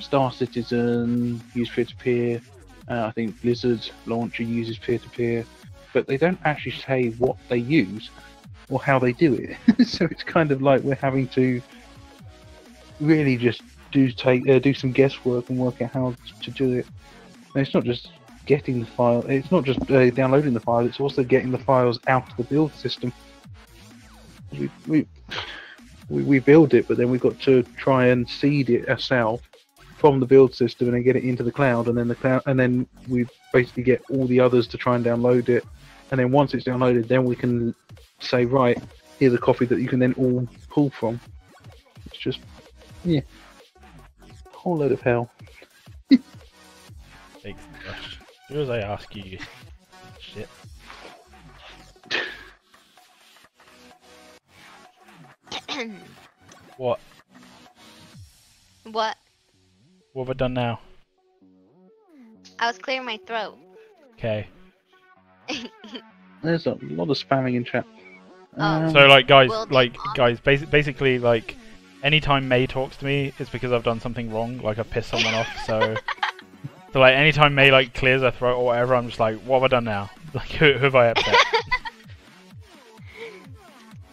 Star Citizen use peer-to-peer. I think Blizzard Launcher uses peer-to-peer, but they don't actually say what they use or how they do it. So it's kind of like we're having to really just do some guesswork and work out how to do it. And it's not just getting the file. It's not just downloading the file. It's also getting the files out of the build system. We build it, but then we've got to try and seed it ourselves from the build system and then get it into the cloud, and then we basically get all the others to try and download it, and then once it's downloaded, then we can say, right, here's a copy that you can then all pull from. It's just, yeah, a whole load of hell. Thanks, Josh. As soon as I ask you, shit. What? What? What have I done now? I was clearing my throat. Okay. There's a lot of spamming in chat. So, like, guys, Will basically, like, anytime May talks to me, it's because I've done something wrong, like I've pissed someone off, so... So, like, anytime May, like, clears her throat or whatever, I'm just like, what have I done now? Like, who have I upset?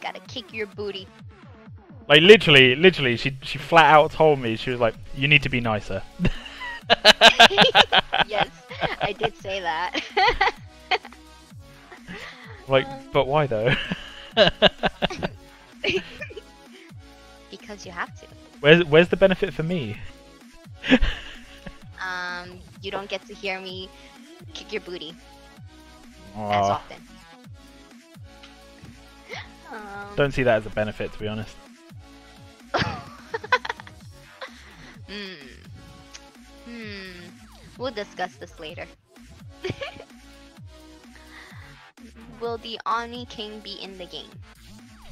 Gotta kick your booty. Like, literally, she flat out told me, she was like, you need to be nicer. Yes, I did say that. Like, but why though? Because you have to. Where's the benefit for me? You don't get to hear me kick your booty as Aw, often. don't see that as a benefit, to be honest. We'll discuss this later. Will the Omni King be in the game?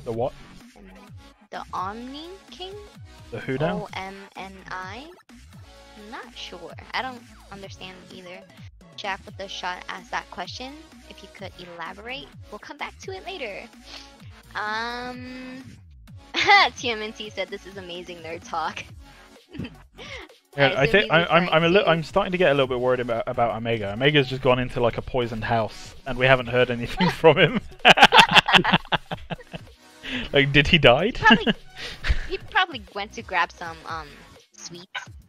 The what? The Omni King? The who now? OMNI? I'm not sure. I don't understand either. Jack with the shot asked that question. If you could elaborate, we'll come back to it later. TMNT said this is amazing nerd talk. Yeah, I think I'm starting to get a little bit worried about Omega. Omega's just gone into like a poisoned house, and we haven't heard anything from him. Like, did he die? He probably went to grab some sweets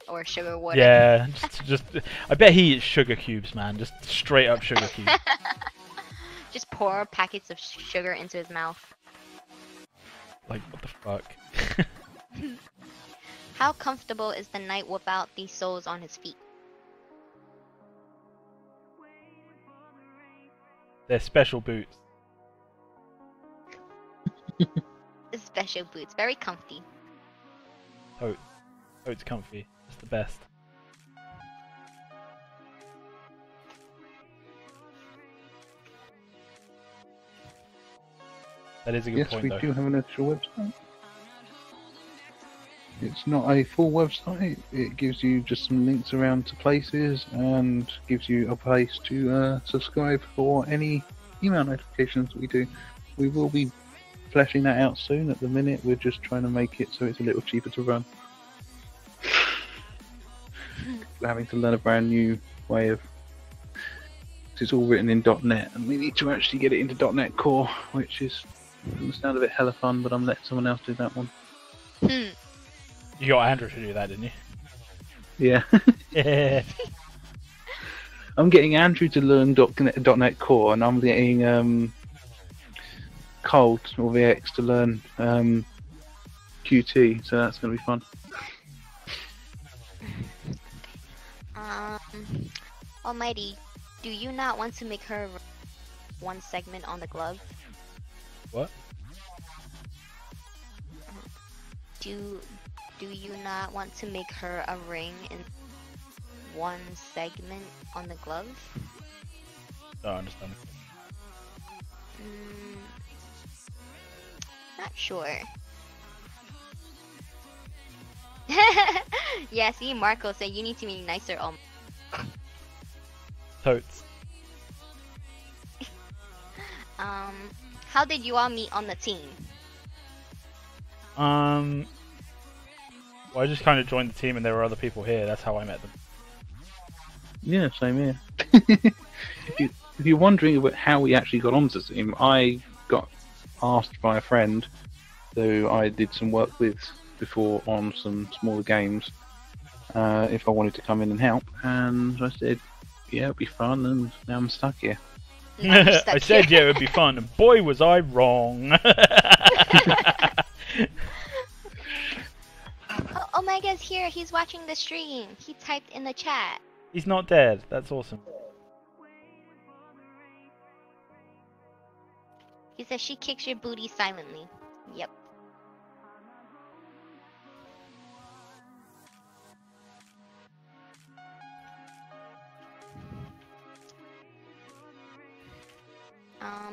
or sugar water. Yeah, just I bet he eats sugar cubes, man. Just straight up sugar cubes. Just pour packets of sugar into his mouth. Like, what the fuck? How comfortable is the knight without the soles on his feet? They're special boots. Special boots, very comfy. Totes comfy. It's the best. That is a good Yes, point, we though. do have an official website. It's not a full website. It gives you just some links around to places and gives you a place to subscribe for any email notifications that we do. We will be fleshing that out soon. At the minute, we're just trying to make it so it's a little cheaper to run. We're having to learn a brand new way of... It's all written in .NET, and we need to actually get it into .NET Core, which is... Doesn't sound a bit hella fun, but I'm letting someone else do that one. You got Andrew to do that, didn't you? Yeah. Yeah. I'm getting Andrew to learn .NET Core, and I'm getting Cold or VX to learn Qt, so that's going to be fun. Almighty, do you not want to make her one segment on the glove? What? Do you not want to make her a ring in one segment on the glove? Don't understand. Not sure. Yeah, see, Marco said you need to be nicer. Totes. How did you all meet on the team? Well, I just kind of joined the team and there were other people here. That's how I met them. Yeah, same here. If you're wondering about how we actually got onto the team, I got asked by a friend who I did some work with before on some smaller games if I wanted to come in and help, and I said, yeah, it'd be fun, and now I'm stuck here. Now you're stuck I said, here. yeah, it would be fun, and boy, was I wrong. Oh, Omega's here. He's watching the stream. He typed in the chat. He's not dead. That's awesome. He says she kicks your booty silently. Yep.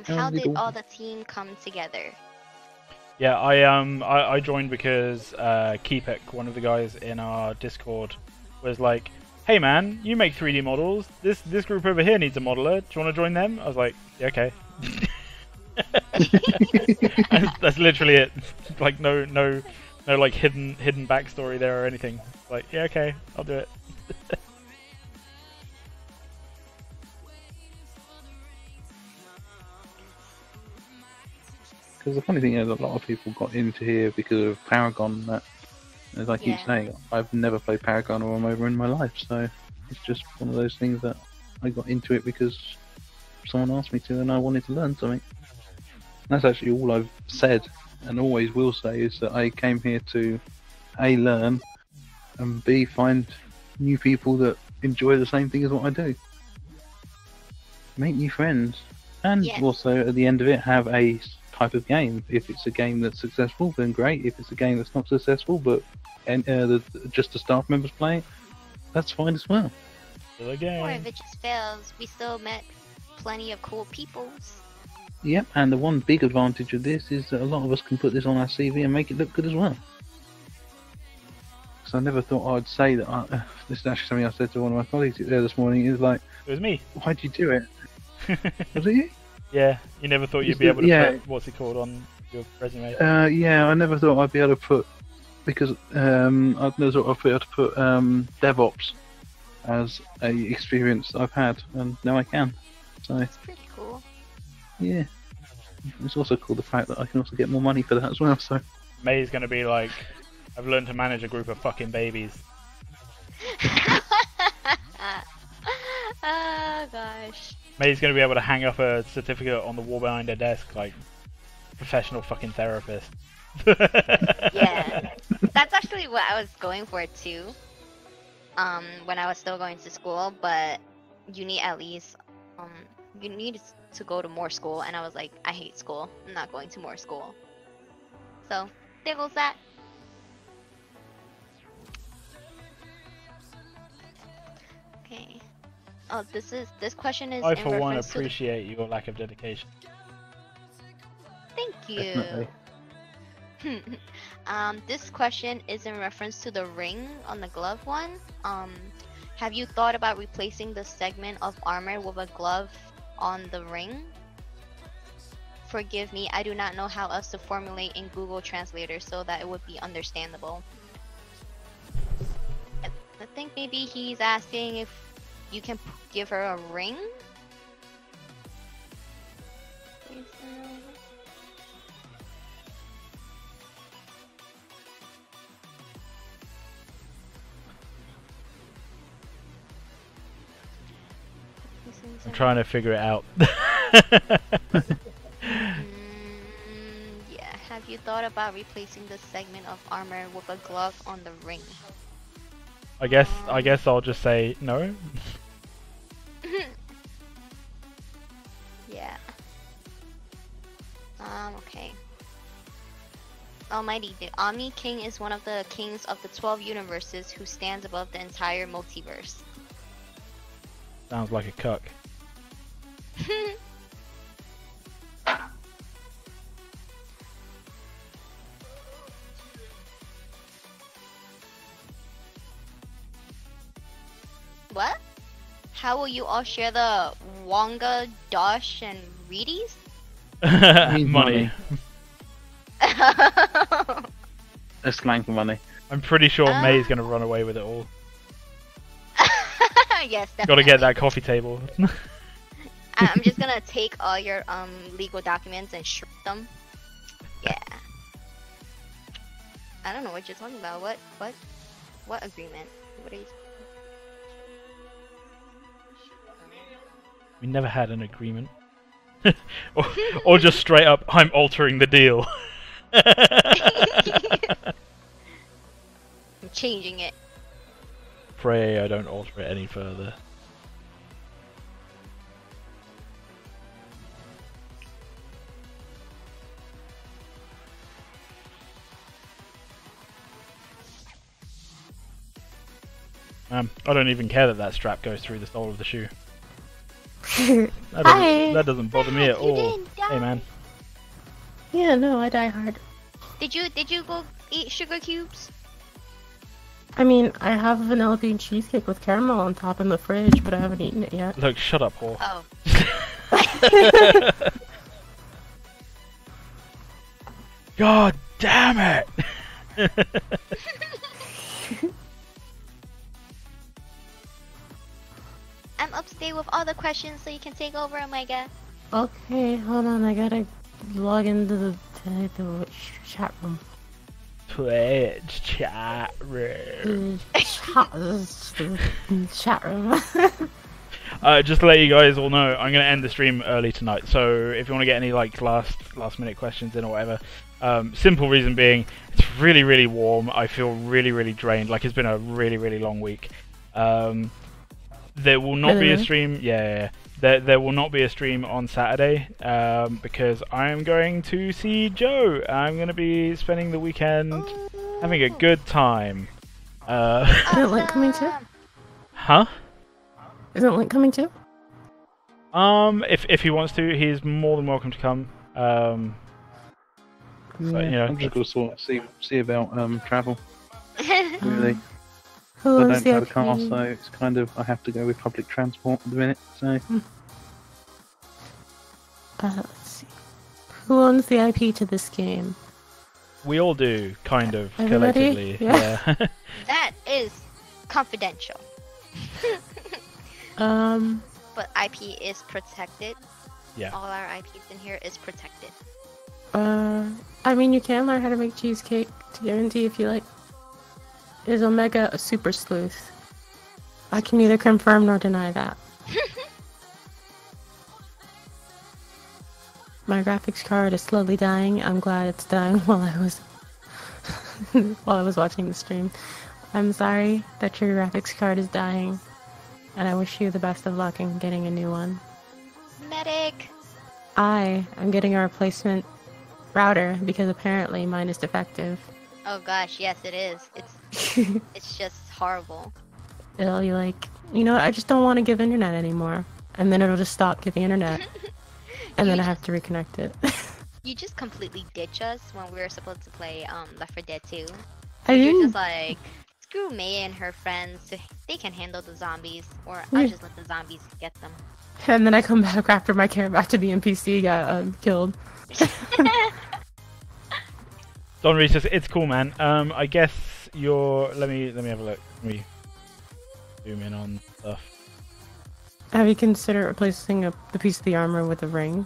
How did all the team come together? Yeah, I joined because Keepek, one of the guys in our Discord, was like, "Hey man, you make 3D models. This group over here needs a modeler. Do you want to join them?" I was like, "Yeah, okay." That's literally it. Like no like hidden backstory there or anything. Like, yeah, okay, I'll do it. Because the funny thing is, a lot of people got into here because of Paragon. And that, as I keep saying, I've never played Paragon or MOBA in my life, so it's just one of those things that I got into it because someone asked me to, and I wanted to learn something. And that's actually all I've said, and always will say, is that I came here to A, learn, and B, find new people that enjoy the same thing as what I do. Make new friends, and also at the end of it have a type of game. If it's a game that's successful, then great. If it's a game that's not successful, but just the staff members play it, that's fine as well. Or if it just fails, we still met plenty of cool peoples. Yep, and the one big advantage of this is that a lot of us can put this on our CV and make it look good as well. So I never thought I'd say that. This is actually something I said to one of my colleagues there this morning. Is like, it was me. Why'd you do it? Was it you? Yeah, you never thought you'd be able to put, what's it called, on your resume? Yeah, I never thought I'd be able to put, because I never thought I'd be able to put DevOps as a experience I've had, and now I can. So that's pretty cool. Yeah, it's also cool the fact that I can also get more money for that as well. So May's gonna be like, I've learned to manage a group of fucking babies. Oh gosh. May's gonna be able to hang up a certificate on the wall behind her desk, like professional fucking therapist. Yeah, that's actually what I was going for too. When I was still going to school, but you need at least you need to go to more school, and I was like, I hate school. I'm not going to more school. So there goes that. Okay. Oh, this question is I, in for one, reference to appreciate your lack of dedication. Thank you. Definitely. This question is in reference to the ring on the glove one. Have you thought about replacing the segment of armor with a glove on the ring? Forgive me, I do not know how else to formulate in Google Translator so that it would be understandable. I think maybe he's asking if you can give her a ring? I'm trying to figure it out. Yeah, have you thought about replacing the segment of armor with a glove on the ring? I guess I'll just say no. Yeah. Okay. Almighty, the Omni King is one of the kings of the 12 universes who stands above the entire multiverse. Sounds like a cuck. What? How will you all share the Wonga, Dosh, and Reedies? Money. That's slang for money. I'm pretty sure May's gonna run away with it all. Yes, definitely. Gotta get that coffee table. I'm just gonna take all your legal documents and shrink them. Yeah. I don't know what you're talking about. What agreement? What are you? We never had an agreement. or just straight up, I'm altering the deal. I'm changing it. Pray I don't alter it any further. I don't even care that strap goes through the sole of the shoe. That doesn't bother me at You all. didn't die. Hey man. Yeah, no, I die hard. Did you go eat sugar cubes? I mean, I have a vanilla bean cheesecake with caramel on top in the fridge, but I haven't eaten it yet. Look, shut up, whore. Oh. God damn it! I'm upstate with all the questions, so you can take over, Omega. Okay, hold on, I gotta log into the chat room. Twitch chat room. Chat room. Just to let you guys all know, I'm gonna end the stream early tonight. So if you want to get any like last minute questions in or whatever, simple reason being, it's really really warm. I feel really drained. Like it's been a really long week. There will not be a stream. Yeah. There will not be a stream on Saturday because I am going to see Joe. I'm going to be spending the weekend having a good time. Isn't Link coming too? Huh? Isn't Link coming too? If he wants to, he's more than welcome to come. So, you know, I'm just gonna see about travel. Really. Who I owns don't have a the car, IP? so it's kind of I have to go with public transport at the minute. So Let's see. Who owns the IP to this game? we all do, kind of, Everybody? collectively. Yeah. Yeah. That is confidential. But IP is protected. Yeah. All our IPs in here is protected. I mean, you can learn how to make cheesecake to guarantee if you like. Is Omega a super sleuth? I can neither confirm nor deny that. My graphics card is slowly dying. I'm glad it's dying while I was watching the stream. I'm sorry that your graphics card is dying, and I wish you the best of luck in getting a new one. Medic! I'm getting a replacement router because apparently mine is defective. Oh gosh, yes it is. It's just horrible. It'll be like, you know what, I just don't want to give internet anymore. And then it'll just stop giving internet. And then I have to reconnect it. You just completely ditch us when we were supposed to play Left 4 Dead 2. I You're didn't. just like, screw May and her friends. They can handle the zombies. Or I'll just let the zombies get them. And then I come back after my care back to the NPC got killed. Don Reese says, it's cool, man. I guess you're... Let me have a look. Let me zoom in on stuff. Have you considered replacing the piece of the armor with a ring?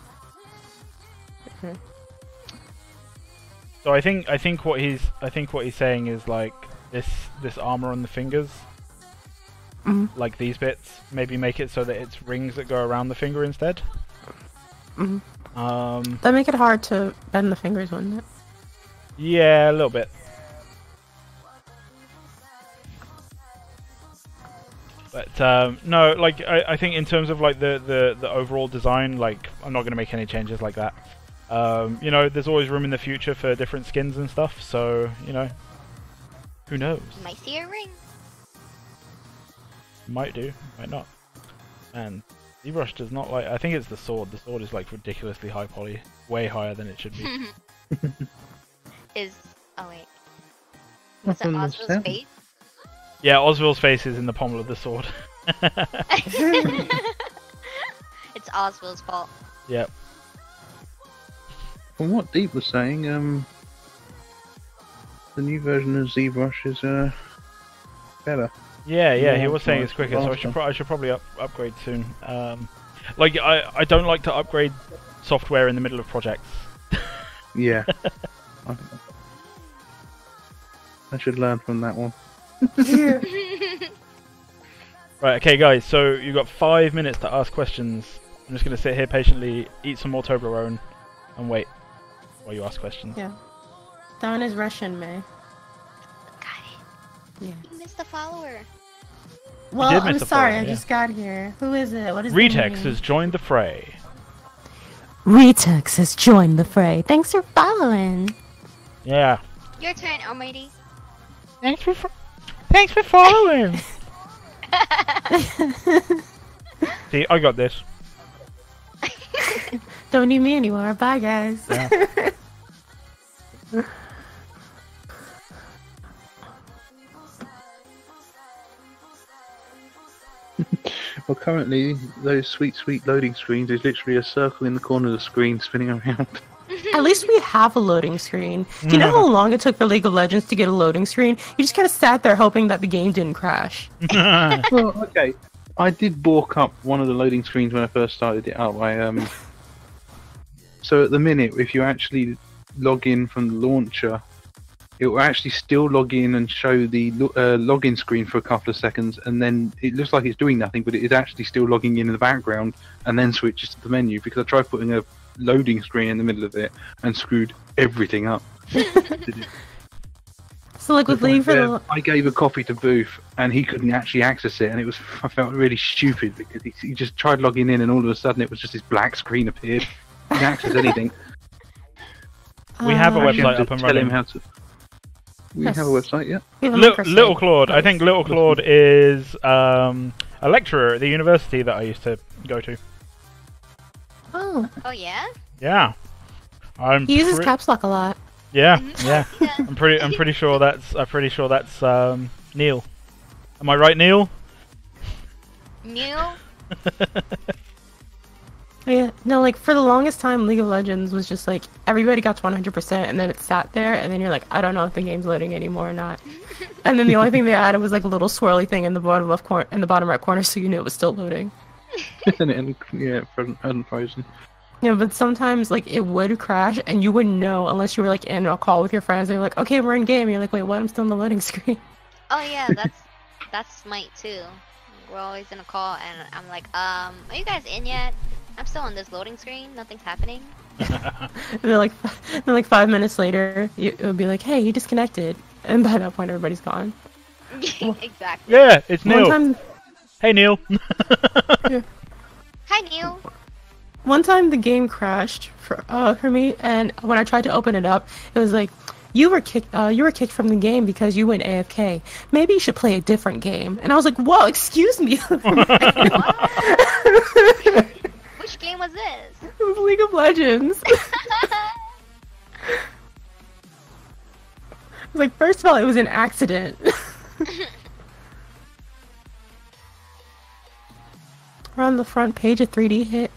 Okay. So I think what he's saying is like this armor on the fingers, like these bits, maybe make it so that it's rings that go around the finger instead. That make it hard to bend the fingers, wouldn't it? Yeah, a little bit. But no, like I think in terms of like the overall design, like I'm not gonna make any changes like that. You know, there's always room in the future for different skins and stuff, so you know, who knows? You might see a ring. Might do, might not. And ZBrush does not like. I think it's the sword. The sword is like ridiculously high poly, way higher than it should be. Oh wait, was it Oswald's face? Yeah, Oswald's face is in the pommel of the sword. It's Oswald's fault. Yep. From what Deep was saying, the new version of ZBrush is better. Yeah, he was saying it's quicker, so I should probably upgrade soon. Like I don't like to upgrade software in the middle of projects. Yeah. I should learn from that one. Right, okay guys, so you've got 5 minutes to ask questions. I'm just going to sit here patiently, eat some more Toblerone, and wait while you ask questions. Yeah. That one is Russian, May. Got it. Yeah. You missed a follower. Well, did I'm miss a sorry, follower, I yeah. just got here. Who is it? What is Retex their name? has joined the fray. Retex has joined the fray. Thanks for following. Yeah. Your turn, Almighty. Thanks for following. See, I got this. Don't need me anymore. Bye, guys. Yeah. Well, currently, those sweet loading screens is literally a circle in the corner of the screen spinning around. At least we have a loading screen. Do you know how long it took for League of Legends to get a loading screen? You just kind of sat there hoping that the game didn't crash. Well, okay. I did balk up one of the loading screens when I first started it up. So at the minute, if you actually log in from the launcher, it will actually still log in and show the login screen for a couple of seconds, and then it looks like it's doing nothing, but it is actually still logging in the background, and then switches to the menu, because I tried putting a loading screen in the middle of it and screwed everything up. So like with League for the... I gave a copy to Booth, and he couldn't actually access it, and I felt really stupid, because he just tried logging in, and all of a sudden it was just this black screen appeared. He couldn't access anything. We have a I actually website had to up and tell him running. how to... We have a website, yeah. we have a Little microsite. Claude. I think Little Claude is a lecturer at the university that I used to go to. Oh, Oh yeah? Yeah. he uses caps lock a lot. Yeah. Yeah. I'm pretty sure that's Neil. Am I right, Neil? Neil? Yeah, no, like for the longest time, League of Legends was just like everybody got to 100%, and then it sat there, and then you're like, I don't know if the game's loading anymore or not. And then the only thing they added was like a little swirly thing in the bottom left corner, in the bottom right corner, so you knew it was still loading. And yeah, unfrozen. Yeah, but sometimes like it would crash, and you wouldn't know unless you were like in a call with your friends. They're like, okay, we're in game. And you're like, wait, what? I'm still on the loading screen. Oh yeah, that's Smite too. We're always in a call, and I'm like, are you guys in yet? I'm still on this loading screen. Nothing's happening. And then like 5 minutes later, it would be like, hey, you disconnected, and by that point, everybody's gone. Exactly. Yeah, it's Neil. One time, Hey, Neil. Hi, Neil. One time the game crashed for me, and when I tried to open it up, it was like, you were kicked from the game because you went AFK. Maybe you should play a different game. And I was like, whoa, excuse me. Which game was this? It was League of Legends. Like, first of all, it was an accident. We're on the front page of 3D Hit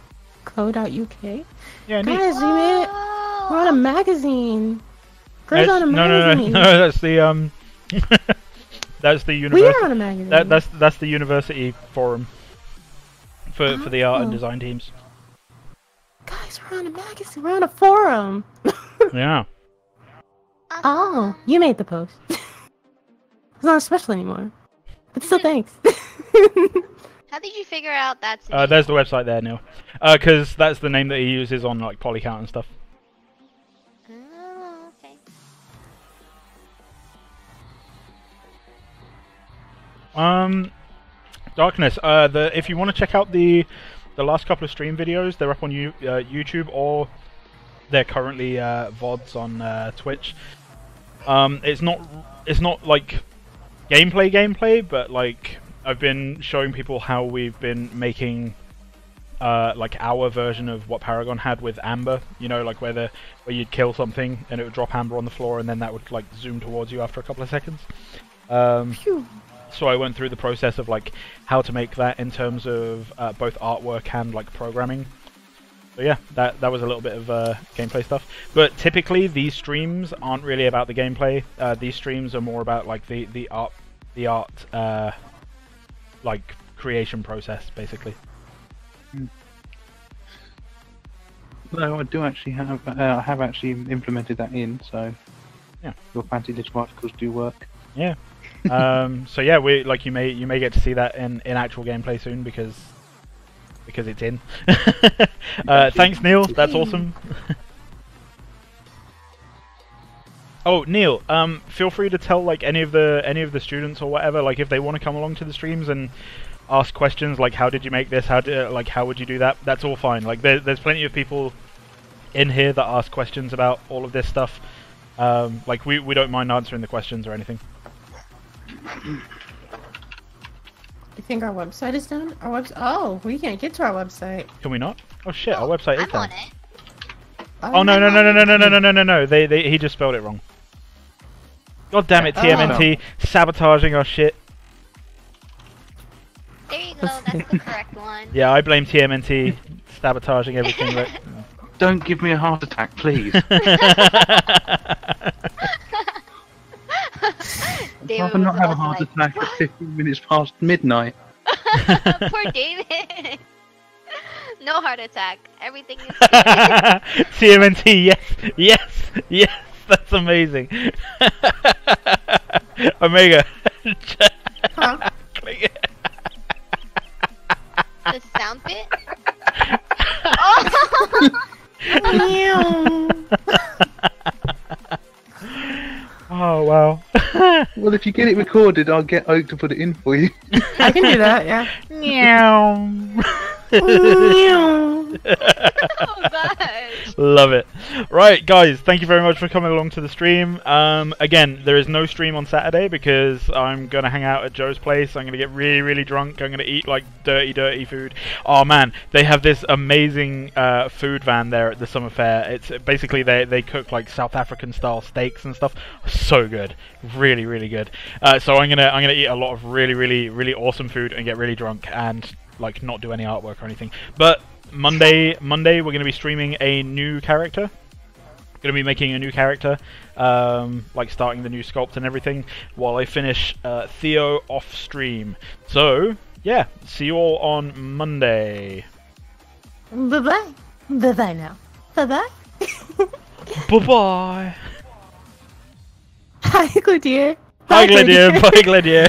Co.uk. Yeah, neat. Guys, we made it. We're on a magazine. Girls on a No, magazine. no, that's the that's the We university. are on a magazine. That's the university forum for the art and design teams. Guys, we're on a magazine. We're on a forum. Yeah. Oh, you made the post. It's not special anymore. But still, thanks. How did you figure out that's There's the website there, Neil. Because that's the name that he uses on like Polycount and stuff. Oh, okay. Darkness. If you want to check out the last couple of stream videos, they're up on YouTube, or they're currently VODs on Twitch. It's not like gameplay, but like I've been showing people how we've been making like our version of what Paragon had with Amber. You know, like where you'd kill something and it would drop Amber on the floor, and then that would like zoom towards you after a couple of seconds. So I went through the process of like how to make that in terms of both artwork and like programming. So yeah, that was a little bit of gameplay stuff. But typically these streams aren't really about the gameplay. These streams are more about like the art like creation process, basically. No, I do actually have. I have actually implemented that in. So yeah, your fancy little articles do work. Yeah. So yeah, you may get to see that in actual gameplay soon because it's in. Thanks, Neil. That's awesome. Oh, Neil. Feel free to tell like any of the students or whatever, like if they want to come along to the streams and ask questions like how did you make this, how would you do that. That's all fine. Like there's plenty of people in here that ask questions about all of this stuff. Like we don't mind answering the questions or anything. You think our website is done? Oh, we can't get to our website. Can we not? Oh shit, our website is I'm done. on it. Oh no! He just spelled it wrong. God damn it, TMNT, sabotaging our shit. There you go, that's the correct one. Yeah, I blame TMNT sabotaging everything. Right? Don't give me a heart attack, please. I'd rather not have a heart attack at 15 minutes past midnight. Poor David. No heart attack. Everything is good. TMNT, yes, that's amazing. Omega. Huh? The sound bit? Oh! Oh wow. Well, if you get it recorded, I'll get Oak to put it in for you. I can do that, yeah. Meow. Oh gosh. Love it. Right, guys, thank you very much for coming along to the stream. Again, there is no stream on Saturday because I'm gonna hang out at Joe's place. I'm gonna get really, really drunk. I'm gonna eat like dirty food. Oh man, they have this amazing food van there at the summer fair. It's basically they cook like South African style steaks and stuff. So good, really, really good. So I'm gonna eat a lot of really, really, really awesome food and get really drunk and like not do any artwork or anything. But Monday we're going to be streaming a new character. Going to be making a new character, like starting the new sculpt and everything, while I finish Theo off stream. So yeah, see you all on Monday. Bye-bye. Bye-bye now. Bye-bye. Bye-bye. Hi, Gladier. Hi, Gladier. Bye, Gladier.